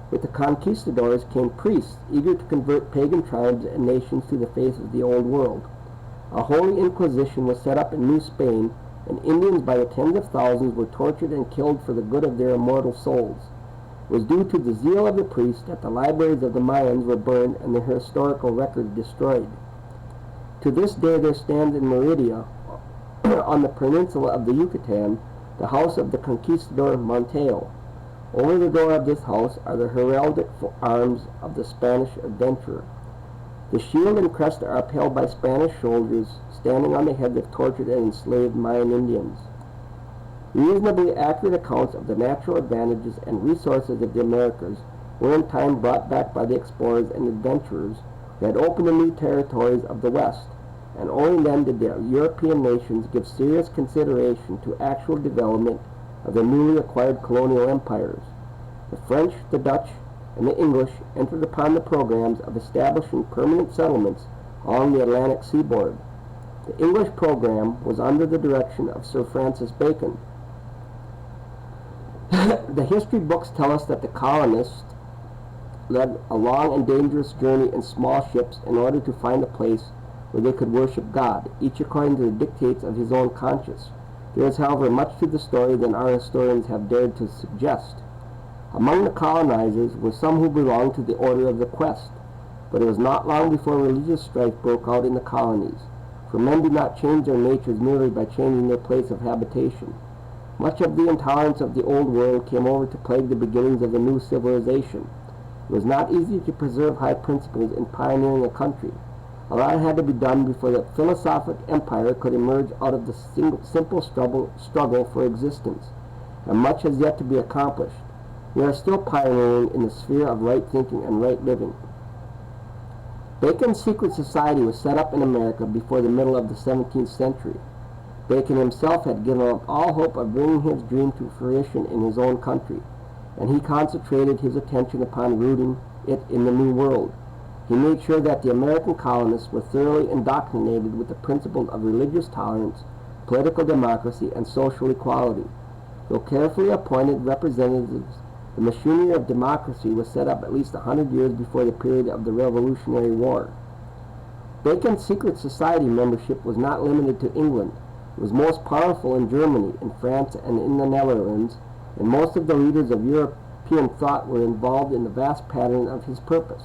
With the conquistadors came priests eager to convert pagan tribes and nations to the faith of the Old World. A holy inquisition was set up in New Spain, and Indians by the tens of thousands were tortured and killed for the good of their immortal souls. It was due to the zeal of the priests that the libraries of the Mayans were burned and their historical records destroyed. To this day there stands in Merida, on the peninsula of the Yucatan, the house of the conquistador Montejo. Over the door of this house are the heraldic arms of the Spanish adventurer. The shield and crest are upheld by Spanish soldiers standing on the heads of tortured and enslaved Mayan Indians. Reasonably accurate accounts of the natural advantages and resources of the Americas were in time brought back by the explorers and adventurers who had opened the new territories of the West, and only then did the European nations give serious consideration to actual development of the newly acquired colonial empires. The French, the Dutch, and the English entered upon the programs of establishing permanent settlements along the Atlantic seaboard. The English program was under the direction of Sir Francis Bacon. The history books tell us that the colonists led a long and dangerous journey in small ships in order to find a place where they could worship God, each according to the dictates of his own conscience. There is, however, much to the story than our historians have dared to suggest. Among the colonizers were some who belonged to the Order of the Quest, but it was not long before religious strife broke out in the colonies, for men did not change their natures merely by changing their place of habitation. Much of the intolerance of the Old World came over to plague the beginnings of the new civilization. It was not easy to preserve high principles in pioneering a country. A lot had to be done before the philosophic empire could emerge out of the simple struggle for existence, and much has yet to be accomplished. We are still pioneering in the sphere of right thinking and right living. Bacon's secret society was set up in America before the middle of the 17th century. Bacon himself had given up all hope of bringing his dream to fruition in his own country, and he concentrated his attention upon rooting it in the New World. He made sure that the American colonists were thoroughly indoctrinated with the principles of religious tolerance, political democracy, and social equality. Though carefully appointed representatives, the machinery of democracy was set up at least 100 years before the period of the Revolutionary War. Bacon's secret society membership was not limited to England. It was most powerful in Germany, in France, and in the Netherlands, and most of the leaders of European thought were involved in the vast pattern of his purpose.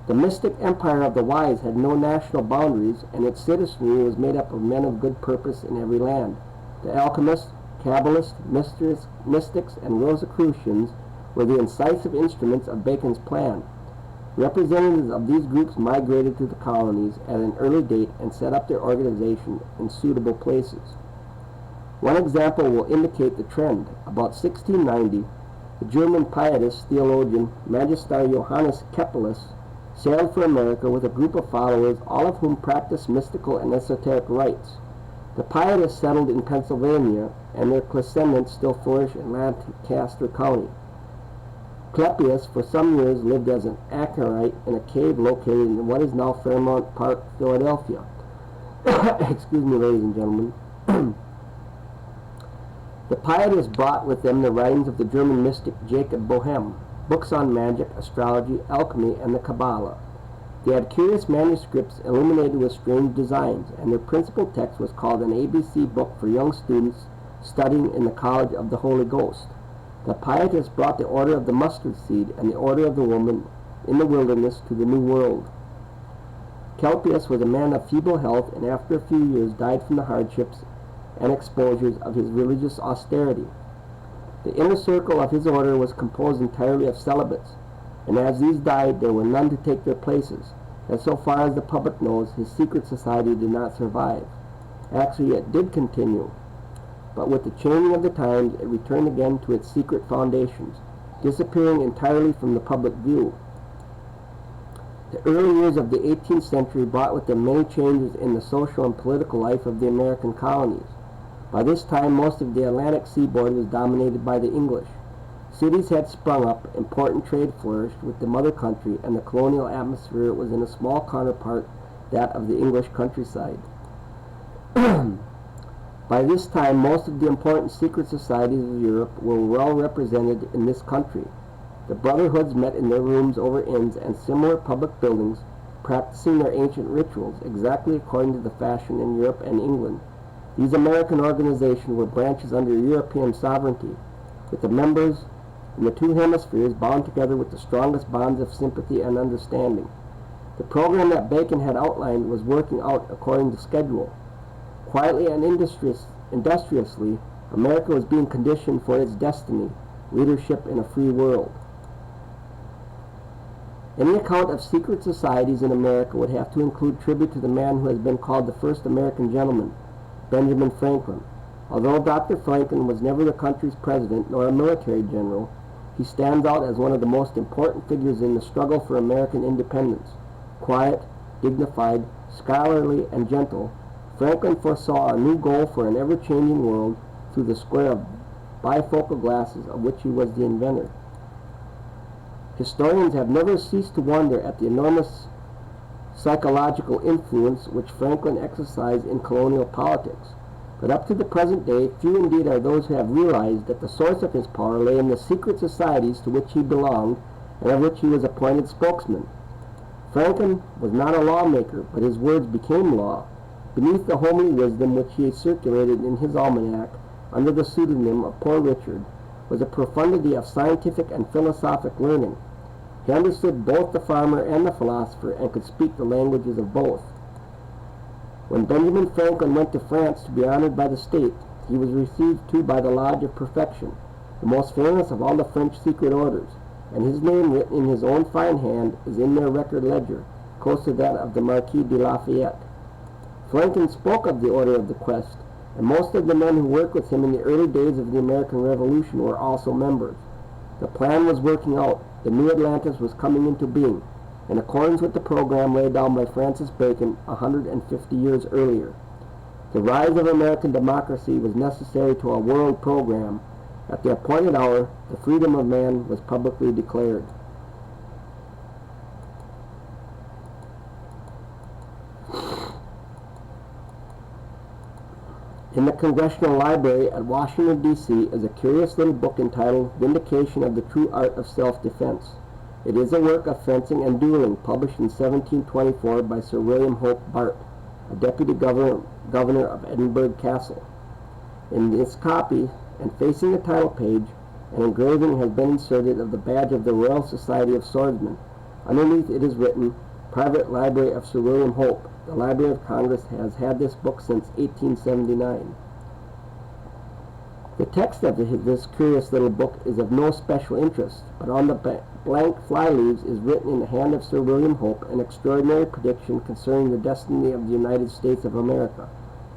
The mystic empire of the wise had no national boundaries, and its citizenry was made up of men of good purpose in every land. The alchemists, Kabbalists, mystics, and Rosicrucians were the incisive instruments of Bacon's plan. Representatives of these groups migrated to the colonies at an early date and set up their organization in suitable places. One example will indicate the trend. About 1690, the German pietist theologian Magister Johannes Kepler sailed for America with a group of followers, all of whom practiced mystical and esoteric rites. The pietists settled in Pennsylvania, and their descendants still flourish in Lancaster County. Clepius for some years lived as an anchorite in a cave located in what is now Fairmount Park, Philadelphia. Excuse me, ladies and gentlemen. The pietists brought with them the writings of the German mystic Jacob Boehme, books on magic, astrology, alchemy, and the Kabbalah. They had curious manuscripts illuminated with strange designs, and their principal text was called an ABC book for young students studying in the College of the Holy Ghost. The pietists brought the order of the mustard seed and the order of the woman in the wilderness to the New World. Kelpius was a man of feeble health, and after a few years died from the hardships and exposures of his religious austerity. The inner circle of his order was composed entirely of celibates, and as these died, there were none to take their places, and so far as the public knows, his secret society did not survive. Actually, it did continue, but with the changing of the times, it returned again to its secret foundations, disappearing entirely from the public view. The early years of the 18th century brought with them many changes in the social and political life of the American colonies. By this time, most of the Atlantic seaboard was dominated by the English. Cities had sprung up, important trade flourished with the mother country, and the colonial atmosphere was in a small counterpart that of the English countryside. By this time, most of the important secret societies of Europe were well represented in this country. The brotherhoods met in their rooms over inns and similar public buildings, practicing their ancient rituals exactly according to the fashion in Europe and England. These American organizations were branches under European sovereignty, with the members in the two hemispheres bound together with the strongest bonds of sympathy and understanding. The program that Bacon had outlined was working out according to schedule. Quietly and industriously, America was being conditioned for its destiny, leadership in a free world. Any account of secret societies in America would have to include tribute to the man who has been called the first American gentleman, Benjamin Franklin. Although Dr. Franklin was never the country's president nor a military general, he stands out as one of the most important figures in the struggle for American independence. Quiet, dignified, scholarly, and gentle, Franklin foresaw a new goal for an ever-changing world through the square of bifocal glasses of which he was the inventor. Historians have never ceased to wonder at the enormous psychological influence which Franklin exercised in colonial politics. But up to the present day, few indeed are those who have realized that the source of his power lay in the secret societies to which he belonged and of which he was appointed spokesman. Franklin was not a lawmaker, but his words became law. Beneath the homely wisdom which he circulated in his almanac under the pseudonym of Poor Richard was a profundity of scientific and philosophic learning. He understood both the farmer and the philosopher and could speak the languages of both. When Benjamin Franklin went to France to be honored by the state, he was received too by the Lodge of Perfection, the most famous of all the French secret orders, and his name written in his own fine hand is in their record ledger, close to that of the Marquis de Lafayette. Franklin spoke of the Order of the Quest, and most of the men who worked with him in the early days of the American Revolution were also members. The plan was working out. The new Atlantis was coming into being, in accordance with the program laid down by Francis Bacon 150 years earlier. The rise of American democracy was necessary to a world program. At the appointed hour, the freedom of man was publicly declared. In the Congressional Library at Washington, D.C. is a curious little book entitled Vindication of the True Art of Self-Defense. It is a work of fencing and dueling published in 1724 by Sir William Hope Bart, a deputy governor of Edinburgh Castle. In this copy, and facing the title page, an engraving has been inserted of the badge of the Royal Society of Swordsmen. Underneath it is written, Private Library of Sir William Hope. The Library of Congress has had this book since 1879. The text of this curious little book is of no special interest, but on the blank fly-leaves is written in the hand of Sir William Hope an extraordinary prediction concerning the destiny of the United States of America.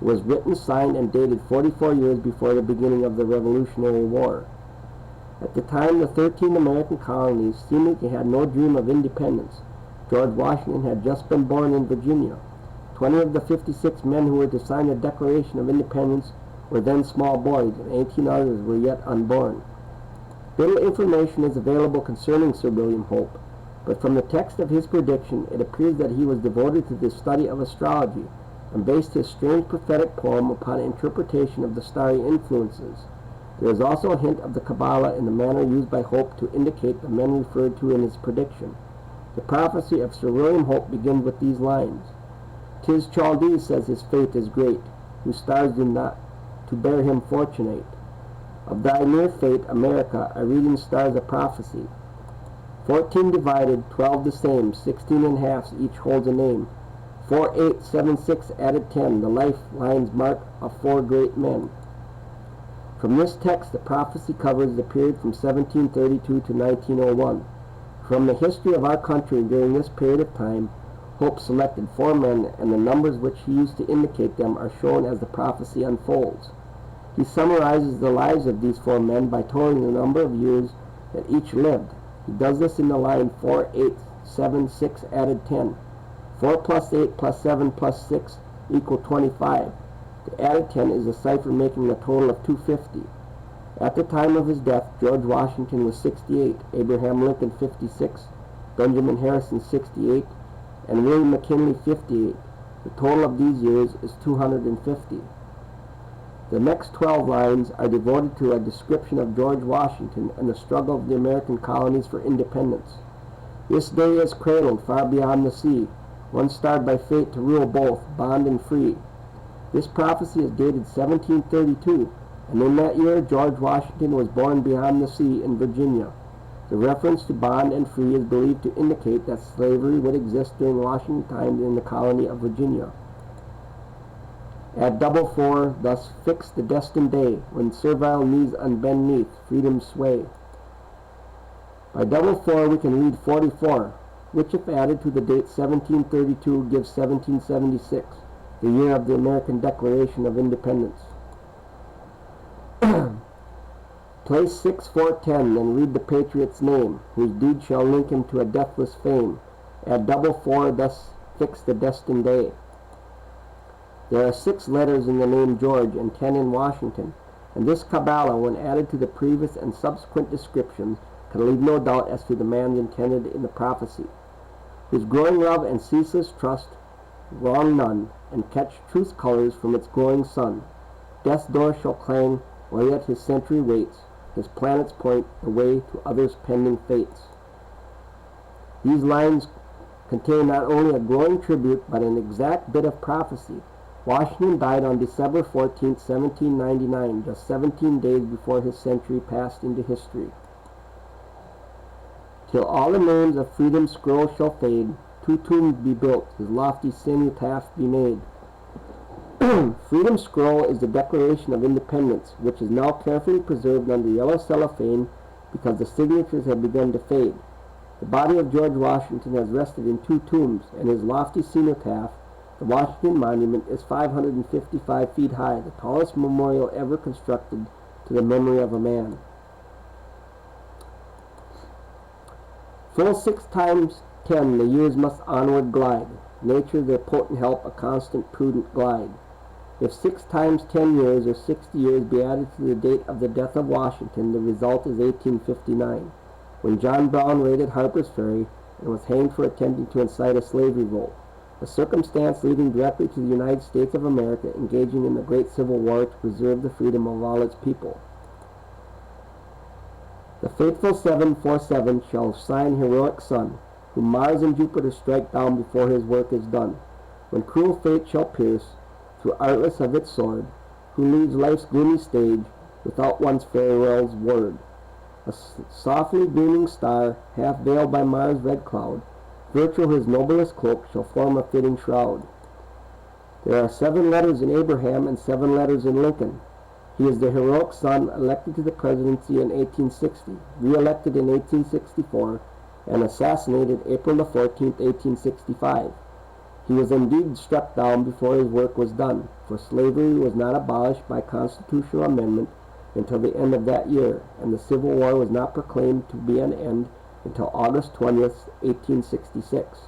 It was written, signed, and dated 44 years before the beginning of the Revolutionary War. At the time, the 13 American colonies seemingly had no dream of independence. George Washington had just been born in Virginia. 20 of the 56 men who were to sign the Declaration of Independence were then small boys, and 18 others were yet unborn. Little information is available concerning Sir William Hope, but from the text of his prediction it appears that he was devoted to the study of astrology, and based his strange prophetic poem upon interpretation of the starry influences. There is also a hint of the Kabbalah in the manner used by Hope to indicate the men referred to in his prediction. The prophecy of Sir William Hope begins with these lines. "'Tis Chaldee says his fate is great, whose stars do not to bear him fortunate. Of thy near fate, America, I read in stars a prophecy. 14 divided, 12 the same, 16 in halves, each holds a name. 4876 added 10, the lifelines mark of four great men. From this text, the prophecy covers the period from 1732 to 1901. From the history of our country during this period of time, Hope selected four men, and the numbers which he used to indicate them are shown as the prophecy unfolds. He summarizes the lives of these four men by totaling the number of years that each lived. He does this in the line 4876 added 10. 4 plus 8 plus 7 plus 6 equal 25. The added 10 is a cipher making a total of 250. At the time of his death, George Washington was 68, Abraham Lincoln 56, Benjamin Harrison 68, and William McKinley 58. The total of these years is 250. The next 12 lines are devoted to a description of George Washington and the struggle of the American colonies for independence. This day is cradled far beyond the sea, one starred by fate to rule both, bond and free. This prophecy is dated 1732, and in that year George Washington was born beyond the sea in Virginia. The reference to bond and free is believed to indicate that slavery would exist during Washington's time in the colony of Virginia. At 4:44, thus fix the destined day, when servile knees unbend neath freedom's sway. By 4:44 we can read 44, which if added to the date 1732 gives 1776, the year of the American Declaration of Independence. Place 6-4-10, then read the patriot's name, whose deed shall link him to a deathless fame. At 4:44, thus fix the destined day. There are 6 letters in the name George and 10 in Washington, and this Kabbalah, when added to the previous and subsequent descriptions, can leave no doubt as to the man intended in the prophecy, whose growing love and ceaseless trust wrong none, and catch truth's colors from its glowing sun. Death's door shall clang, while yet his century waits, his planets point the way to others' pending fates. These lines contain not only a glowing tribute, but an exact bit of prophecy. Washington died on December 14, 1799, just 17 days before his century passed into history. Till all the names of freedom's scroll shall fade, 2 tombs be built, his lofty cenotaph be made. Freedom's scroll is the Declaration of Independence, which is now carefully preserved under yellow cellophane because the signatures have begun to fade. The body of George Washington has rested in 2 tombs, and his lofty cenotaph, the Washington Monument, is 555 feet high, the tallest memorial ever constructed to the memory of a man. Full 6 times 10 the years must onward glide, nature their potent help, a constant prudent glide. If 6 times 10 years or 60 years be added to the date of the death of Washington, the result is 1859, when John Brown raided Harper's Ferry and was hanged for attempting to incite a slave revolt, a circumstance leading directly to the United States of America engaging in the Great Civil War to preserve the freedom of all its people. The fateful 747 shall sign heroic sun, whom Mars and Jupiter strike down before his work is done, when cruel fate shall pierce through artless of its sword, who leaves life's gloomy stage without one's farewell's word. A softly beaming star, half veiled by Mars' red cloud, virtue his noblest cloak shall form a fitting shroud. There are 7 letters in Abraham and 7 letters in Lincoln. He is the heroic son elected to the presidency in 1860, re-elected in 1864, and assassinated April 14, 1865. He was indeed struck down before his work was done, for slavery was not abolished by constitutional amendment until the end of that year, and the Civil War was not proclaimed to be an end until August 20th, 1866.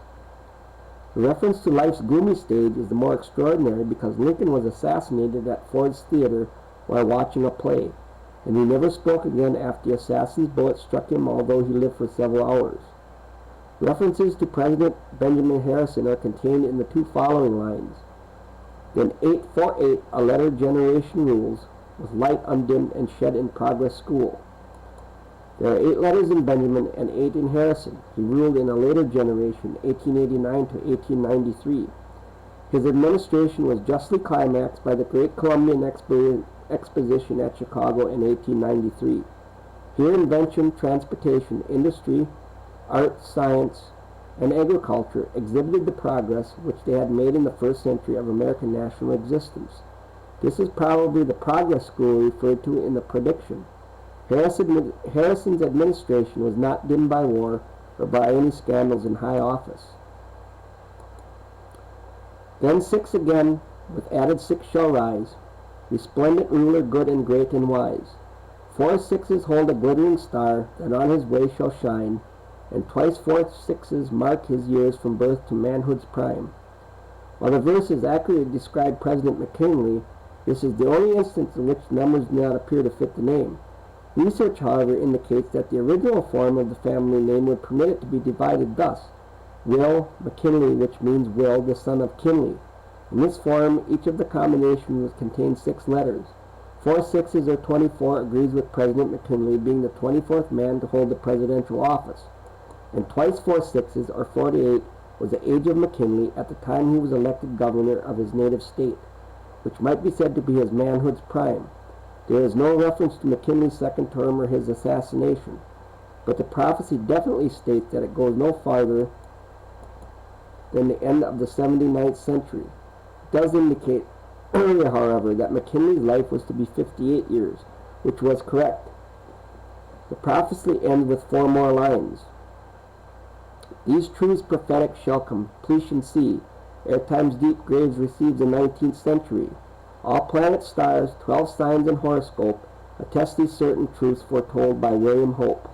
The reference to life's gloomy stage is the more extraordinary because Lincoln was assassinated at Ford's Theater while watching a play, and he never spoke again after the assassin's bullet struck him, although he lived for several hours. References to President Benjamin Harrison are contained in the 2 following lines. Then 848, a letter generation rules, with light undimmed and shed in progress school. There are 8 letters in Benjamin and 8 in Harrison. He ruled in a later generation, 1889 to 1893. His administration was justly climaxed by the Great Columbian Exposition at Chicago in 1893. Here invention, transportation, industry, art, science, and agriculture exhibited the progress which they had made in the first century of American national existence. This is probably the progress school referred to in the prediction. Harrison's administration was not dimmed by war or by any scandals in high office. Then 6 again, with added 6 shall rise, resplendent ruler, good and great and wise. 4 sixes hold a glittering star that on his way shall shine, and twice 4 sixes mark his years from birth to manhood's prime. While the verses accurately describe President McKinley, this is the only instance in which numbers do not appear to fit the name. Research, however, indicates that the original form of the family name would permit it to be divided thus: Will McKinley, which means Will, the son of Kinley. In this form, each of the combinations would contain 6 letters. 4 sixes or 24 agrees with President McKinley being the 24th man to hold the presidential office, and twice 4 sixes or 48 was the age of McKinley at the time he was elected governor of his native state, which might be said to be his manhood's prime. There is no reference to McKinley's second term or his assassination, but the prophecy definitely states that it goes no farther than the end of the 79th century. It does indicate earlier, however, that McKinley's life was to be 58 years, which was correct. The prophecy ends with 4 more lines. These truths prophetic shall completion see, ere time's deep graves receives the 19th century. All planet stars, 12 signs and horoscope, attest these certain truths foretold by William Hope.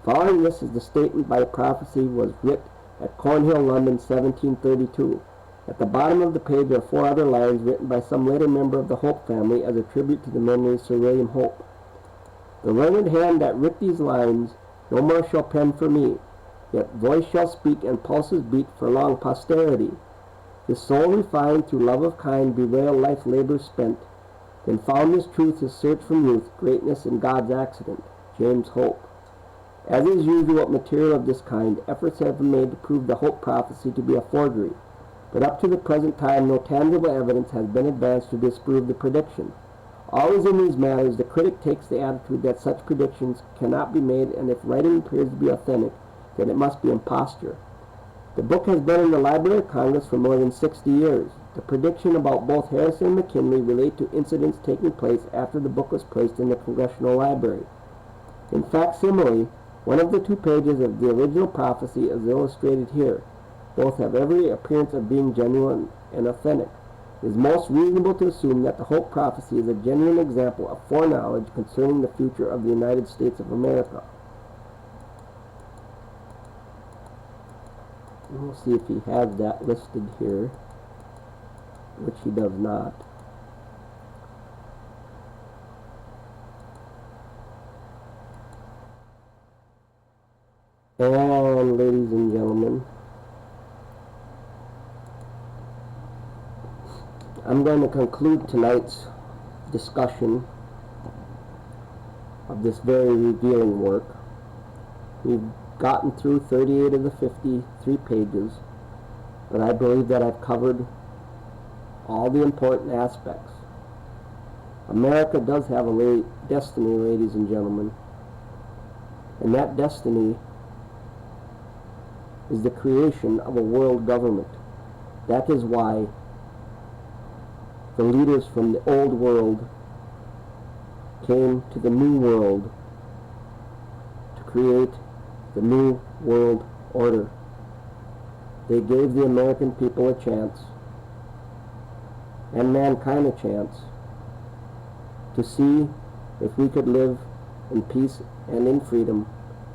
Following this is the statement by the prophecy was writ at Cornhill, London, 1732. At the bottom of the page are 4 other lines written by some later member of the Hope family as a tribute to the memory of Sir William Hope. The learned hand that writ these lines no more shall pen for me, yet voice shall speak and pulses beat for long posterity. His soul refined through love of kind bewailed life labor spent, then found his truth his search from youth, greatness in God's accident. James Hope. As is usual with material of this kind, efforts have been made to prove the Hope prophecy to be a forgery, but up to the present time no tangible evidence has been advanced to disprove the prediction. Always in these matters, the critic takes the attitude that such predictions cannot be made, and if writing appears to be authentic, then it must be imposture. The book has been in the Library of Congress for more than 60 years. The prediction about both Harrison and McKinley relate to incidents taking place after the book was placed in the Congressional Library. In facsimile, one of the 2 pages of the original prophecy is illustrated here. Both have every appearance of being genuine and authentic. It is most reasonable to assume that the Hope prophecy is a genuine example of foreknowledge concerning the future of the United States of America. We'll see if he has that listed here, which he does not. And ladies and gentlemen, I'm going to conclude tonight's discussion of this very revealing work. We've gotten through 38 of the 53 pages, but I believe that I've covered all the important aspects. America does have a destiny, ladies and gentlemen, and that destiny is the creation of a world government. That is why the leaders from the old world came to the new world to create the new world order. They gave the American people a chance, and mankind a chance, to see if we could live in peace and in freedom,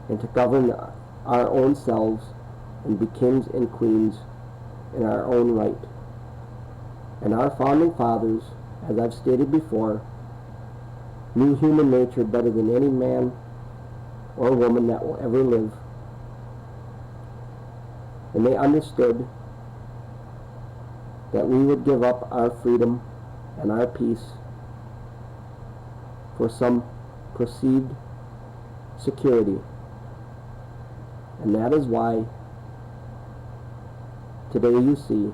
and to govern our own selves and be kings and queens in our own right. And our founding fathers, as I've stated before, knew human nature better than any man or woman that will ever live. And they understood that we would give up our freedom and our peace for some perceived security. And that is why today you see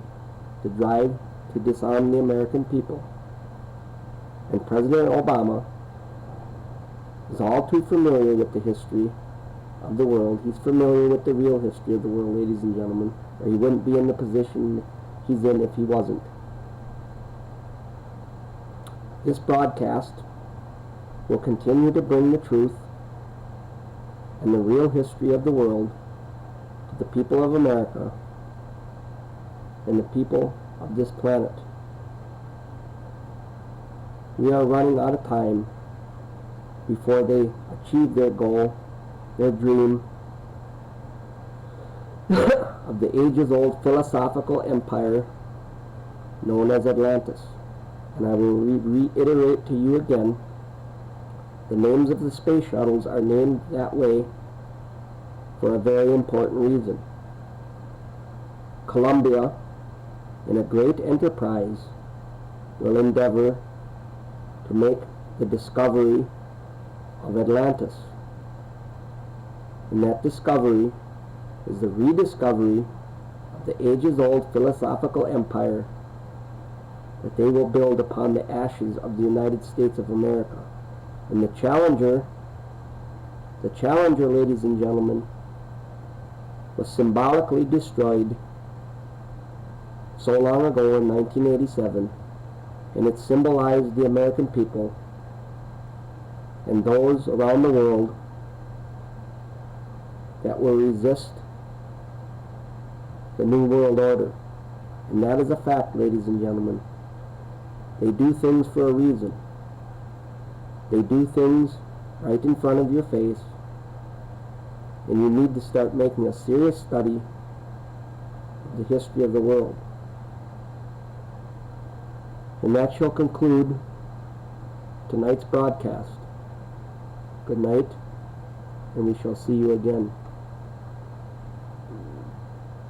the drive to disarm the American people. And President Obama is all too familiar with the history of the world. He's familiar with the real history of the world, ladies and gentlemen, or he wouldn't be in the position he's in if he wasn't. This broadcast will continue to bring the truth and the real history of the world to the people of America and the people of this planet. We are running out of time before they achieve their goal, their dream of the ages-old philosophical empire known as Atlantis. And I will reiterate to you again, the names of the space shuttles are named that way for a very important reason. Columbia, in a great enterprise, will endeavor to make the discovery of Atlantis. And that discovery is the rediscovery of the ages-old philosophical empire that they will build upon the ashes of the United States of America. And the Challenger, ladies and gentlemen, was symbolically destroyed so long ago in 1987, and it symbolized the American people and those around the world that will resist the New World Order. And that is a fact, ladies and gentlemen. They do things for a reason. They do things right in front of your face, and you need to start making a serious study of the history of the world. And that shall conclude tonight's broadcast. Good night, and we shall see you again.